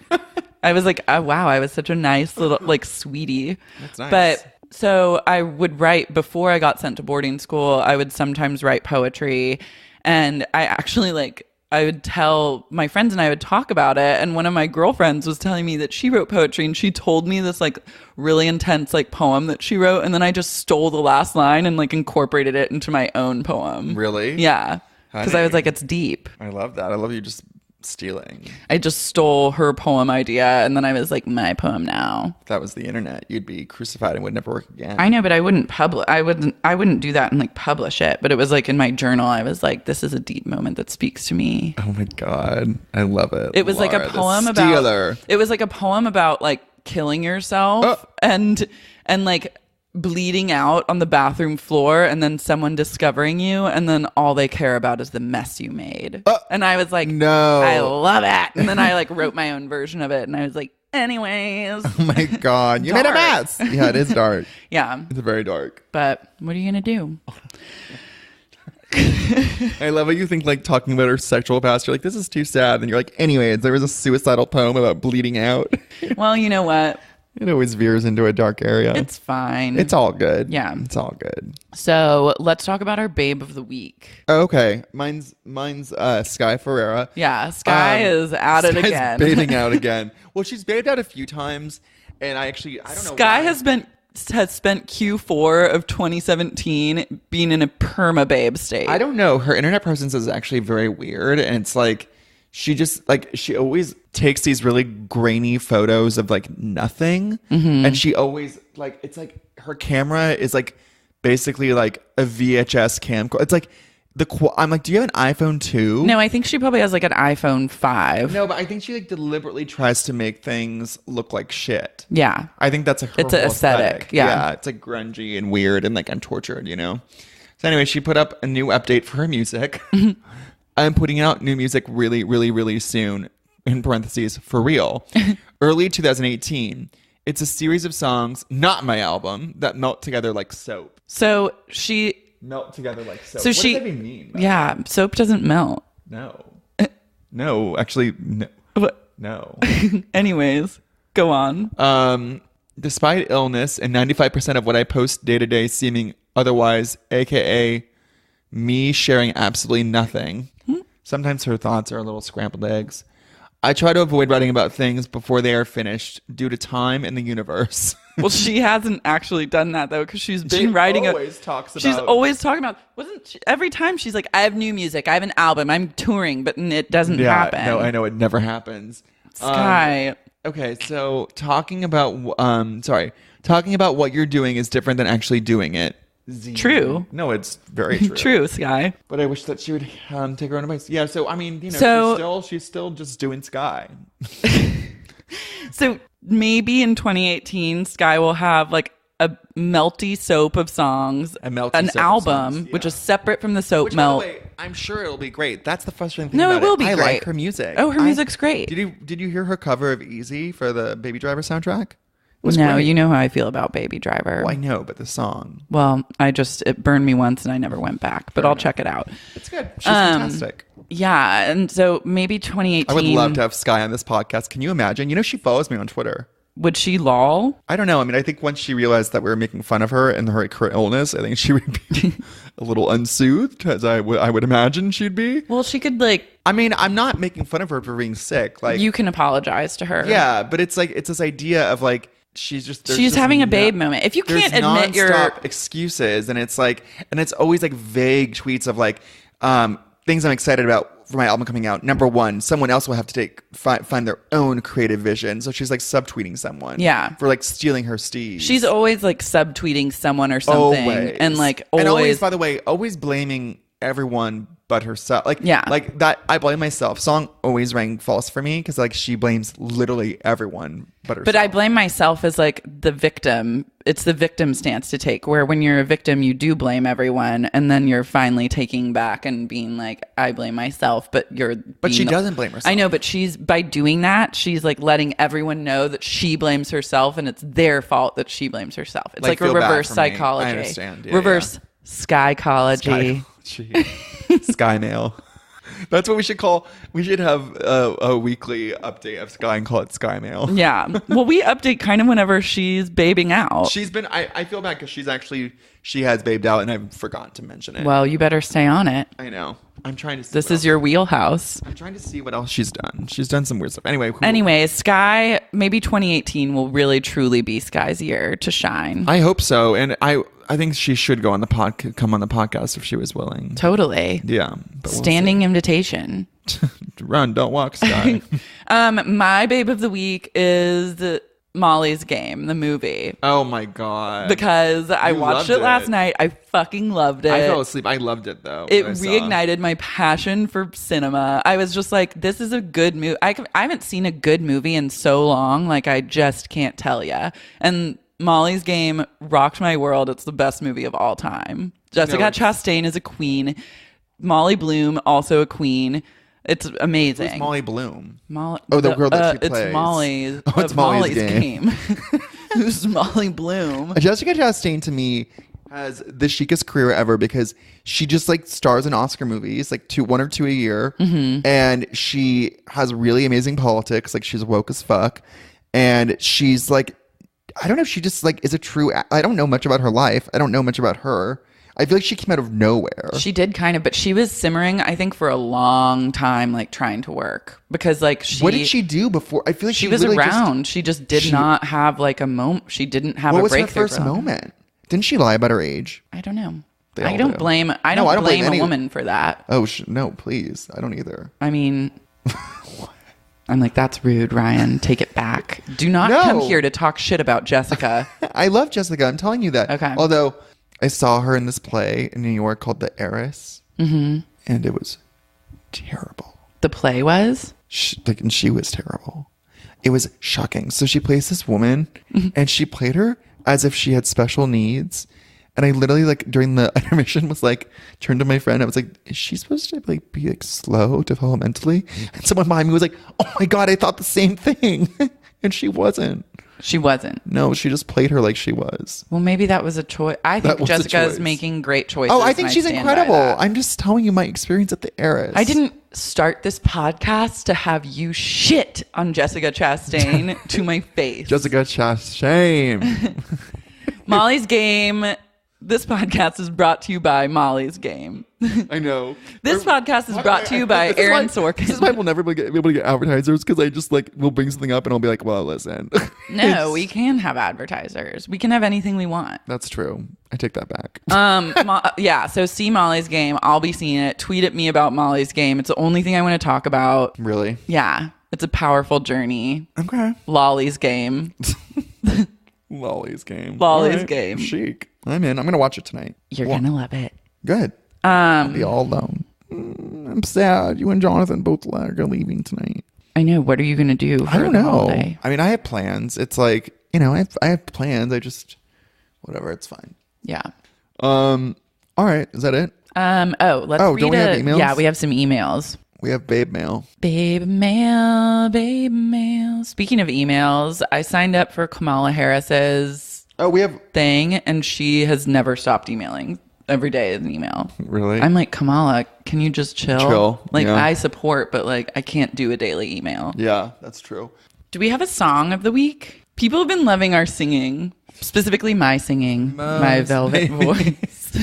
I was like, oh wow, I was such a nice little like sweetie. That's nice. But so I would write before I got sent to boarding school. I would sometimes write poetry, and I actually like I would tell my friends and I would talk about it. And one of my girlfriends was telling me that she wrote poetry, and she told me this like really intense like poem that she wrote. And then I just stole the last line and like incorporated it into my own poem. Really? Yeah. Because I was like, it's deep. I love that. I love you just stealing. I just stole her poem idea, and then I was like, my poem now. If that was the internet, you'd be crucified and would never work again. I know, but I wouldn't wouldn't do that and like publish it. But it was like in my journal, I was like, this is a deep moment that speaks to me. Oh my God. I love it. It was Lara, like a poem about it was like a poem about like killing yourself and like bleeding out on the bathroom floor and then someone discovering you and then all they care about is the mess you made. And I was like, no, I love it. And then I like wrote my own version of it and I was like, anyways. Oh my God, you made a mess. Yeah, it is dark. Yeah, it's very dark. But what are you gonna do? I love how you think like talking about her sexual past, you're like, this is too sad. And you're like, anyways, there was a suicidal poem about bleeding out. Well, you know what? It always veers into a dark area. It's fine. It's all good. Yeah. It's all good. So let's talk about our babe of the week. Okay. Mine's Sky Ferreira. Yeah. Sky is at it again. Bathing out again. Well, she's bathed out a few times. And I don't know. Sky has spent Q4 of 2017 being in a perma babe state. I don't know. Her internet presence is actually very weird. And it's like, she always takes these really grainy photos of like nothing. Mm-hmm. And she always like, it's like her camera is like basically like a VHS camcorder. It's like I'm like, do you have an iPhone 2? No, I think she probably has like an iPhone 5. No, but I think she like deliberately tries to make things look like shit. Yeah. I think that's like her it's an aesthetic. Yeah. It's like grungy and weird and like untortured, you know? So anyway, she put up a new update for her music. I'm putting out new music really, really, really soon, in parentheses, for real. Early 2018. It's a series of songs, not my album, that melt together like soap. So she... Melt together like soap. So what does that even mean? Yeah, soap doesn't melt. No. No, actually, no. What? No. Anyways, go on. Despite illness and 95% of what I post day to day seeming otherwise, aka me sharing absolutely nothing. Sometimes her thoughts are a little scrambled eggs. I try to avoid writing about things before they are finished due to time and the universe. Well, she hasn't actually done that though, because she's been writing. She's always talking about. Every time she's like, I have new music, I have an album, I'm touring, but it doesn't happen. No, I know it never happens. Sky. Okay, so talking about what you're doing is different than actually doing it. True. No, it's very true. True, Sky. But I wish that she would take her own advice. Yeah, so I mean, you know, she's still just doing Sky. So maybe in 2018, Sky will have like a melty soap of songs, an album, which is separate from the soap melt. By the way, I'm sure it'll be great. That's the frustrating thing. No, about it will be I great. like her music. Oh, her music's great. Did you hear her cover of Easy for the Baby Driver soundtrack? No, great. You know how I feel about Baby Driver. Well, I know, but the song. Well, it burned me once and I never went back, but I'll check it out. It's good. She's fantastic. Yeah, and so maybe 2018. I would love to have Sky on this podcast. Can you imagine? You know, she follows me on Twitter. Would she lol? I don't know. I mean, I think once she realized that we were making fun of her and her illness, I think she would be a little unsoothed, as I would imagine she'd be. Well, she could like... I mean, I'm not making fun of her for being sick. Like, you can apologize to her. Yeah, but it's like, it's this idea of like, she's having a babe moment. If you can't admit your excuses, and it's like, and it's always like vague tweets of like things I'm excited about for my album coming out. Number one, someone else will have to find their own creative vision. So she's like subtweeting someone. Yeah. For like stealing her steez. She's always like subtweeting someone or something. Always. And like always. And always, by the way, always blaming everyone but herself. Like, yeah. Like that, I blame myself. Song always rang false for me because like she blames literally everyone but herself. But I blame myself as like the victim. It's the victim stance to take, where when you're a victim, you do blame everyone, and then you're finally taking back and being like, I blame myself, but she doesn't blame herself. I know, but by doing that, she's like letting everyone know that she blames herself, and it's their fault that she blames herself. It's like a reverse psychology. I understand. Yeah, reverse skycology. Sky mail. That's what we should call. We should have a weekly update of Sky and call it Sky Mail. Yeah. Well, we update kind of whenever she's babing out. She's been. I feel bad because she has babed out and I've forgotten to mention it. Well, you better stay on it. I know. I'm trying to see. This is your wheelhouse. I'm trying to see what else she's done. She's done some weird stuff. Anyway, Sky, maybe 2018 will really truly be Sky's year to shine. I hope so. And I think she should come on the podcast if she was willing. Totally. Yeah. But standing invitation. Run, don't walk, Sky. My babe of the week is Molly's Game, the movie. Oh my God. Because I watched it last night. I fucking loved it. I fell asleep. I loved it though. It reignited my passion for cinema. I was just like, this is a good movie. I haven't seen a good movie in so long. Like, I just can't tell you. And Molly's Game rocked my world. It's the best movie of all time. Jessica Chastain is a queen. Molly Bloom, also a queen. It's amazing. Who's Molly Bloom? The girl that she plays. It's Molly's. It's Molly's game. Who's Molly Bloom? Jessica Chastain to me has the chicest career ever because she just like stars in Oscar movies, like one or two a year, and she has really amazing politics. Like she's woke as fuck, and she's like, I don't know if she just like is a true. I don't know much about her life. I don't know much about her. I feel like she came out of nowhere. She did kind of, but she was simmering, I think, for a long time, like trying to work because, like, what did she do before? I feel like she was around. She just did not have like a moment. She didn't have a breakthrough. What was her first moment? Didn't she lie about her age? I don't know. I don't blame a woman for that. Oh no, please! I don't either. I mean, I'm like, that's rude, Ryan. Take it back. Do not come here to talk shit about Jessica. I love Jessica. I'm telling you that. Okay. Although I saw her in this play in New York called The Heiress, and it was terrible. The play was? And she was terrible. It was shocking. So she plays this woman, and she played her as if she had special needs. And I literally, like, during the intermission was like, turned to my friend. I was like, is she supposed to like be like slow developmentally? And someone behind me was like, oh my God, I thought the same thing. And she wasn't. She wasn't. No, she just played her like she was. Well, maybe that was a choice. I think Jessica is making great choices. Oh, I think she's incredible. I'm just telling you my experience at the Heiress. I didn't start this podcast to have you shit on Jessica Chastain to my face. Jessica Chastain. Molly's Game. This podcast is brought to you by Molly's Game. I know. This podcast is brought to you by Aaron Sorkin. This is why we'll never be able to get advertisers, because I just like will bring something up and I'll be like, well, listen. No, we can have advertisers. We can have anything we want. That's true. I take that back. Yeah. So see Molly's Game. I'll be seeing it. Tweet at me about Molly's Game. It's the only thing I want to talk about. Really? Yeah. It's a powerful journey. Okay. Lolly's Game. Lolly's Game. Lolly's Game. Chic. I'm in. I'm going to watch it tonight. You're going to love it. Good. I'll be all alone. I'm sad. You and Jonathan both are leaving tonight. I know. What are you going to do for I don't the know. holiday? I mean, I have plans. It's like, you know, I have plans. I just, whatever. It's fine. Yeah. All right. Is that it? Let's read don't we have emails? Yeah, we have some emails. We have babe mail. Babe mail, babe mail. Speaking of emails, I signed up for Kamala Harris's thing, and she has never stopped emailing. Every day is an email. Really? I'm like, Kamala, can you just chill? Like, yeah. I support, but like, I can't do a daily email. Yeah, that's true. Do we have a song of the week? People have been loving our singing, specifically my singing, my velvet voice.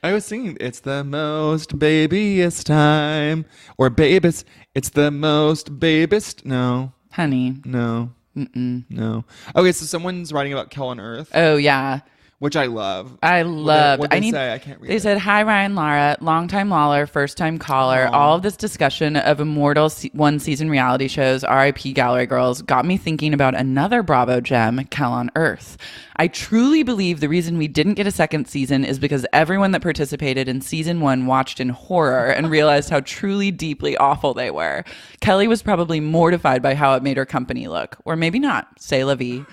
I was singing, it's the most babyest time. Or babest, it's the most babest. No. Honey. No. No. Okay, so someone's writing about Kel on Earth. Oh, yeah. Which I love. I loved. What they say? I can't read They said, hi, Ryan, Lara, longtime Lawler, first-time caller. Aww. All of this discussion of immortal one-season reality shows, RIP Gallery Girls, got me thinking about another Bravo gem, Kel on Earth. I truly believe the reason we didn't get a second season is because everyone that participated in season 1 watched in horror and realized how truly, deeply awful they were. Kelly was probably mortified by how it made her company look. Or maybe not. C'est la vie.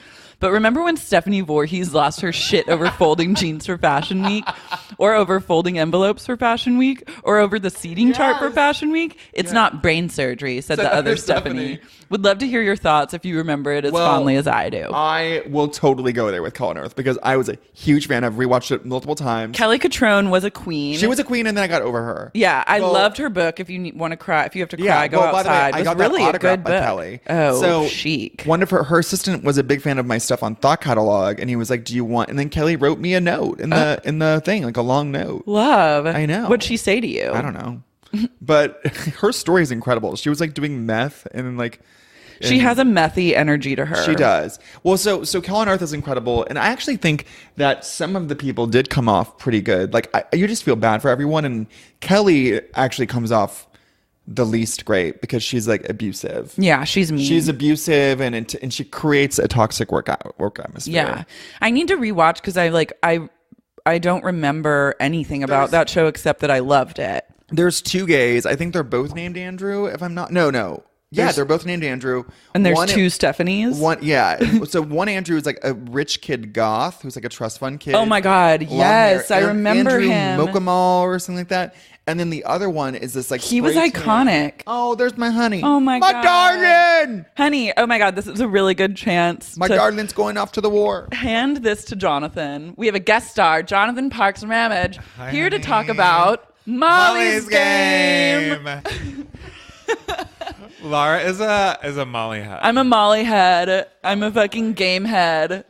But remember when Stephanie Voorhees lost her shit over folding jeans for Fashion Week, or over folding envelopes for Fashion Week, or over the seating chart for Fashion Week? It's not brain surgery, said the other Stephanie. Would love to hear your thoughts if you remember it as fondly as I do. I will totally go there with Kel on Earth because I was a huge fan. I've rewatched it multiple times. Kelly Catrone was a queen. She was a queen, and then I got over her. Yeah, I loved her book. If you want to cry, if you have to cry, go outside. By the way, I got really that a autograph good by book. Kelly. Oh, so chic. One of her assistant was a big fan of my stuff on Thought Catalog, and he was like, "Do you want?" And then Kelly wrote me a note in the thing, like a long note. Love. I know. What'd she say to you? I don't know, but her story is incredible. She was like doing meth, and then like. She has a methy energy to her. She does. Well, so Kel on Earth is incredible, and I actually think that some of the people did come off pretty good. Like you just feel bad for everyone, and Kelly actually comes off the least great because she's like abusive. Yeah, she's mean. She's abusive, and she creates a toxic work atmosphere. Yeah, I need to rewatch because I don't remember anything about that show except that I loved it. There's 2 gays. I think they're both named Andrew. If I'm not, no. Yeah, they're both named Andrew. And there's two Stephanies? So one Andrew is like a rich kid goth who's like a trust fund kid. Oh my God, yes. I remember Andrew him. Mokamal or something like that. And then the other one is this like he was iconic. Oh, there's my honey. Oh my God. My darling. Honey, oh my God, this is a really good chance. My darling's going off to the war. Hand this to Jonathan. We have a guest star, Jonathan Parks Ramage, here honey. to talk about Molly's Game. Lara is a Molly head. I'm a Molly head. I'm a fucking game head.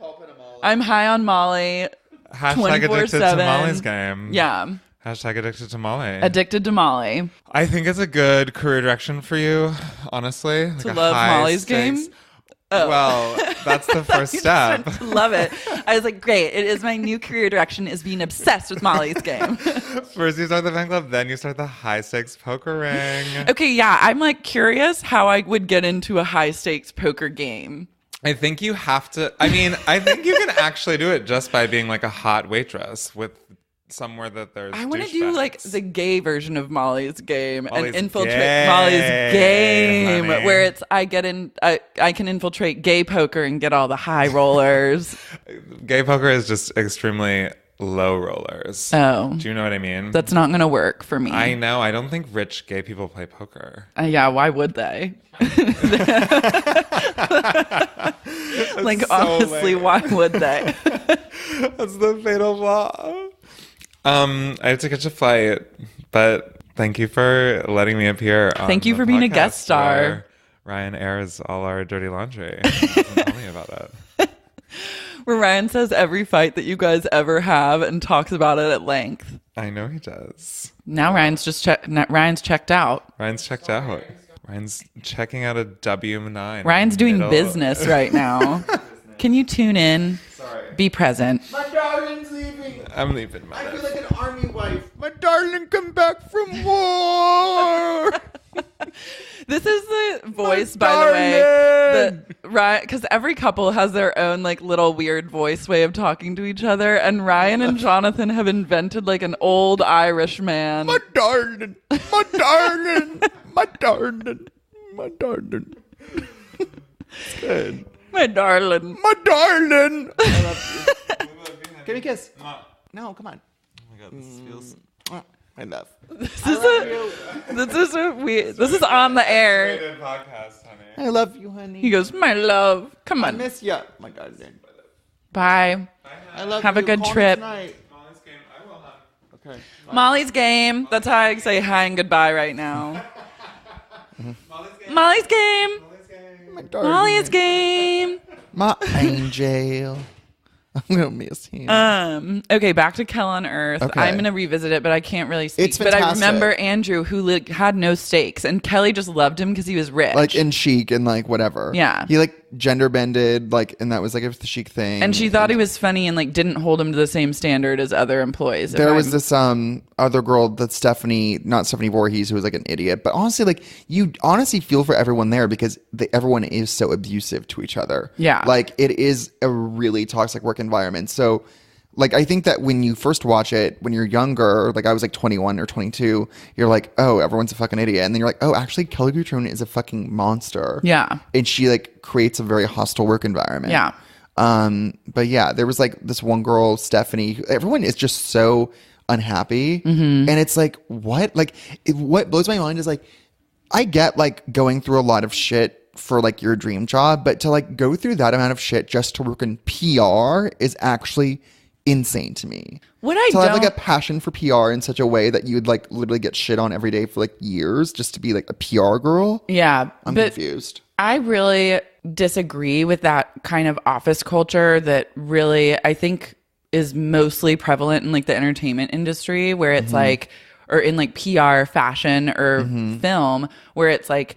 I'm high on Molly. Hashtag addicted to Molly's Game. Yeah. Hashtag addicted to Molly. Addicted to Molly. I think it's a good career direction for you, honestly. To love Molly's Game? Oh. Well, that's the first step. Love it. I was like, great. It is my new career direction is being obsessed with Molly's Game. First you start the fan club, then you start the high stakes poker ring. Okay, yeah. I'm like curious how I would get into a high stakes poker game. I think you have to. I mean, I think you can actually do it just by being like a hot waitress with somewhere that there's. I want to do like the gay version of Molly's Game and infiltrate Game, Molly's Game, honey. where it's I can infiltrate gay poker and get all the high rollers. Gay poker is just extremely low rollers. Oh, do you know what I mean? That's not going to work for me. I know. I don't think rich gay people play poker. Yeah, why would they? Like so honestly, lame. why would they? That's the fatal flaw. I have to catch a flight, but thank you for letting me appear on Thank you the for being a podcast guest star. where Ryan airs all our dirty laundry. Tell me about it. Where Ryan says every fight that you guys ever have and talks about it at length. I know he does. Now Ryan's checked out. Ryan's checked out. Ryan's checking out a W9. Ryan's doing business right now. Can you tune in? Sorry. Be present. My darling's leaving. I'm leaving. I feel like an army wife. My darling, come back from war. This is the voice, by the way, Ryan, because every couple has their own like little weird voice way of talking to each other, and Ryan and Jonathan have invented like an old Irish man. My darling, my darling, my darling, my darling. It's good. My darling. My darling. I love you. Give me a kiss. No, come on. Oh my God, this feels. I love. This is on the air. Good podcast, honey. I love you, honey. He goes, my love. Come I on. miss you, my darling. Bye. I love Have you. a good Call me trip. tonight. Molly's Game, I will have. Okay. Molly's Game. That's how I say hi and goodbye right now. Molly's Game. Molly's Game. Molly's Game. My darling. Molly's Game. My angel. I'm gonna miss him. Okay, back to Hell on Earth. Okay. I'm gonna revisit it, but I can't really speak. It's but I fantastic. remember Andrew, who had no stakes, and Kelly just loved him because he was rich. Like in chic and like whatever. Yeah. He like gender bended, like, and that was like the chic thing. and she thought he was funny and like didn't hold him to the same standard as other employees. There was this other girl that not Stephanie Voorhees, who was like an idiot. But honestly, like you honestly feel for everyone there because everyone is so abusive to each other. Yeah. Like it is a really toxic work environment. So like I think that when you first watch it, when you're younger, like I was like 21 or 22, you're like, oh, everyone's a fucking idiot. And then you're like, oh, actually Kelly Gutrone is a fucking monster. Yeah. And she like creates a very hostile work environment. Yeah. But yeah, there was like this one girl, Stephanie, everyone is just so unhappy. And it's like, what? Like what blows my mind is like, I get like going through a lot of shit for like your dream job, but to like go through that amount of shit just to work in PR is actually insane to me. What I to have like don't- a passion for PR in such a way that you would like literally get shit on every day for like years just to be like a PR girl. Yeah. I'm but confused. I really disagree with that kind of office culture that really, I think, is mostly prevalent in like the entertainment industry, where it's like, or in like PR, fashion, or film, where it's like,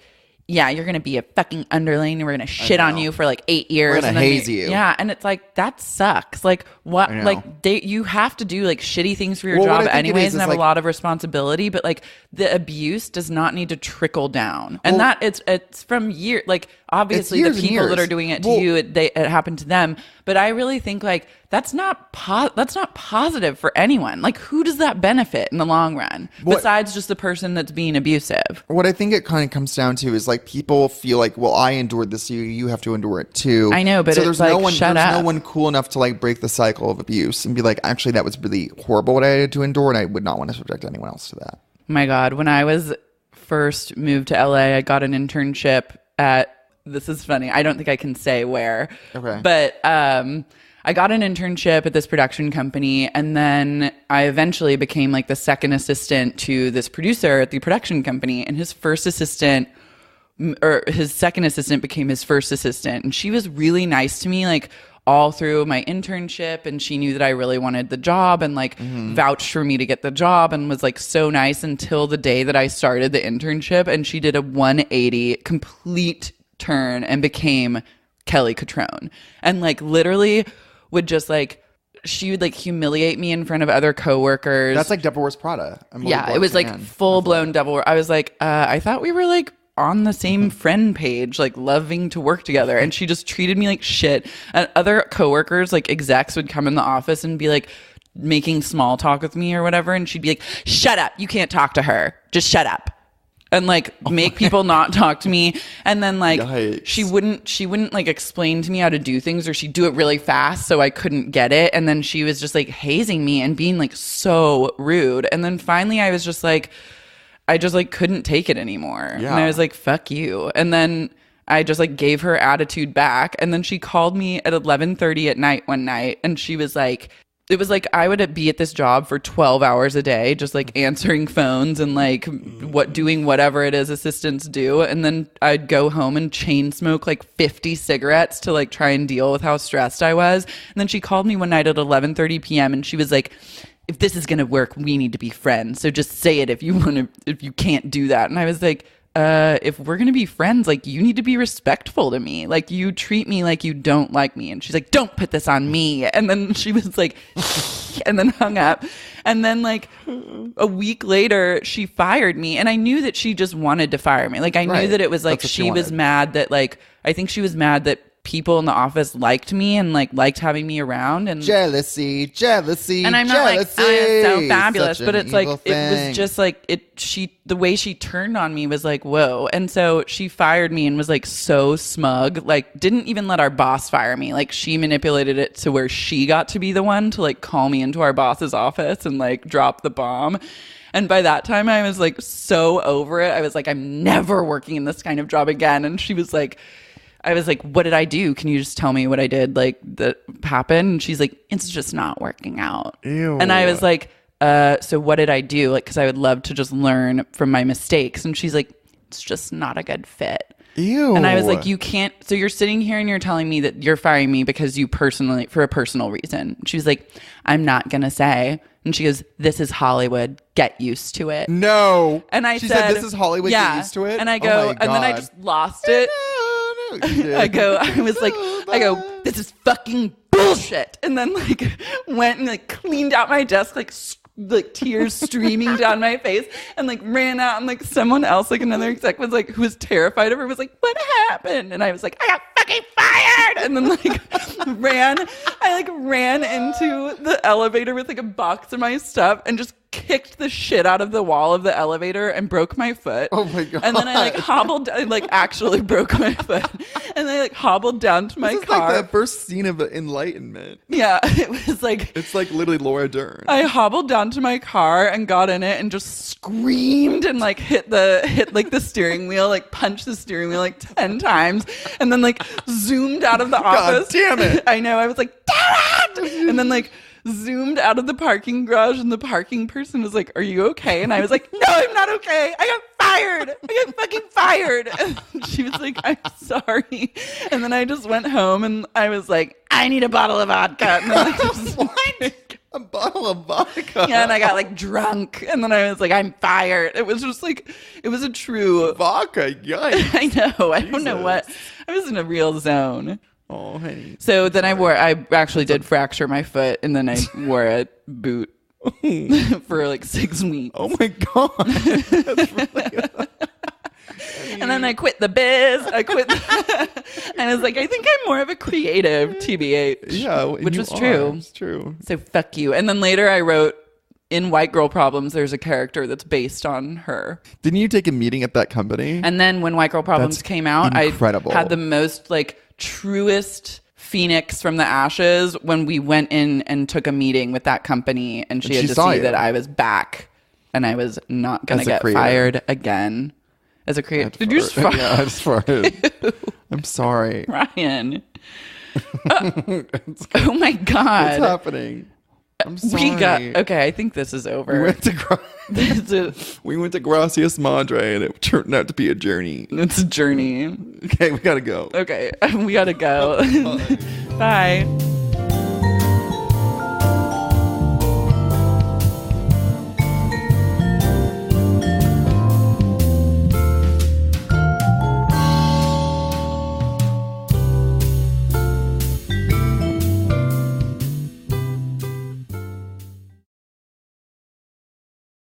yeah, you're going to be a fucking underling and we're going to shit on you for like 8 years. We're gonna and then haze you. Yeah. And it's like, that sucks. Like what, I know. like you have to do like shitty things for your Well, what job I think it anyways is and have like- a lot of responsibility, but like the abuse does not need to trickle down. And Well- that it's from year, like obviously the years and people that years. are doing it to Well- you, it happened to them. But I really think like that's not positive for anyone. Like, who does that benefit in the long run besides just the person that's being abusive? What I think it kind of comes down to is like people feel like, well, I endured this, you have to endure it too. I know, but so it's there's like, no one, shut there's up. no one cool enough to like break the cycle of abuse and be like, actually, that was really horrible what I had to endure, and I would not want to subject anyone else to that. My God, when I was first moved to LA, I got an internship at, this is funny, I don't think I can say where, Okay. But I got an internship at this production company, and then I eventually became like the second assistant to this producer at the production company, and his second assistant became his first assistant, and she was really nice to me, like all through my internship, and she knew that I really wanted the job and like vouched for me to get the job and was like so nice until the day that I started the internship, and she did a 180 complete turn and became Kelly Catrone, and like literally would just like, she would like humiliate me in front of other coworkers. That's like Devil Wears Prada. Yeah, it was like full blown Devil. I was like, I thought we were like on the same friend page, like loving to work together, and she just treated me like shit. And other coworkers, like execs, would come in the office and be like making small talk with me or whatever, and she'd be like, "Shut up! You can't talk to her. Just shut up." And like make people not talk to me, and then like Yikes. she wouldn't like explain to me how to do things, or she'd do it really fast so I couldn't get it, and then she was just like hazing me and being like so rude, and then finally I was just like, I just like couldn't take it anymore. Yeah. And I was like, fuck you. And then I just like gave her attitude back, and then she called me at 11:30 at night one night, and she was like, it was like I would be at this job for 12 hours a day, just like answering phones and like doing whatever it is assistants do. And then I'd go home and chain smoke like 50 cigarettes to like try and deal with how stressed I was. And then she called me one night at 11:30 p.m. and she was like, if this is going to work, we need to be friends. So just say it if you can't do that. And I was like, if we're going to be friends, like you need to be respectful to me. Like you treat me like you don't like me. And she's like, don't put this on me. And then she was like, and then hung up. And then like a week later, she fired me. And I knew that she just wanted to fire me. Like I knew that it was like, she was mad that like, I think she was mad that people in the office liked me and like liked having me around, and jealousy and I'm not like, I am so fabulous, but it's like it was just like the way she turned on me was like, whoa. And so she fired me and was like so smug, like didn't even let our boss fire me. Like she manipulated it to where she got to be the one to like call me into our boss's office and like drop the bomb. And by that time I was like so over it. I was like, I'm never working in this kind of job again. And she was like, I was like, what did I do? Can you just tell me what I did, like, that happened? And she's like, it's just not working out. Ew. And I was like, so what did I do? Like, because I would love to just learn from my mistakes. And she's like, it's just not a good fit. Ew. And I was like, you can't. So you're sitting here and you're telling me that you're firing me because you personally, for a personal reason. She was like, I'm not going to say. And she goes, this is Hollywood. Get used to it. No. And I she said, this is Hollywood. Yeah. Get used to it. And I go, and then I just lost it. I was like, this is fucking bullshit. And then like went and like cleaned out my desk, like tears streaming down my face, and like ran out, and like someone else, like another exec was like, who was terrified of her, was like, what happened? And I was like, I got fucking fired. And then like ran into the elevator with like a box of my stuff and just kicked the shit out of the wall of the elevator and broke my foot. Oh my God. And then I like hobbled, I like actually broke my foot. And then I like hobbled down to my car. Like that first scene of Enlightenment. Yeah, it was like, it's like literally Laura Dern. I hobbled down to my car and got in it and just screamed and like hit like the steering wheel, like punched the steering wheel like 10 times, and then like zoomed out of the office. God damn it. I know, I was like, damn it! And then like zoomed out of the parking garage, and the parking person was like, are you okay? And I was like, no, I'm not okay. I got fired. I got fucking fired. And she was like, I'm sorry. And then I just went home and I was like, I need a bottle of vodka. And then What? A bottle of vodka? Yeah, and I got like drunk, and then I was like, I'm fired. It was just like, it was a true vodka. Yikes. I know. I don't know what. I was in a real zone. Oh, honey. So then I actually did fracture my foot, and then I wore a boot for like 6 weeks. Oh my God. That's really And then I quit the biz. And I was like, I think I'm more of a creative, TBH. Yeah, which was true. It's true. So fuck you. And then later I wrote, in White Girl Problems, there's a character that's based on her. Didn't you take a meeting at that company? And then when White Girl Problems came out, incredible. I had the most like truest phoenix from the ashes when we went in and took a meeting with that company, and she had to see that I was back and I was not going to get fired again as a creator. Did you just fart? Yeah, I just farted. I'm sorry. Ryan. Oh my God. What's happening? I'm sorry. Okay, I think this is over. We went to Gracias Madre, and it turned out to be a journey. It's a journey. Okay, we gotta go. Okay, we gotta go. Bye.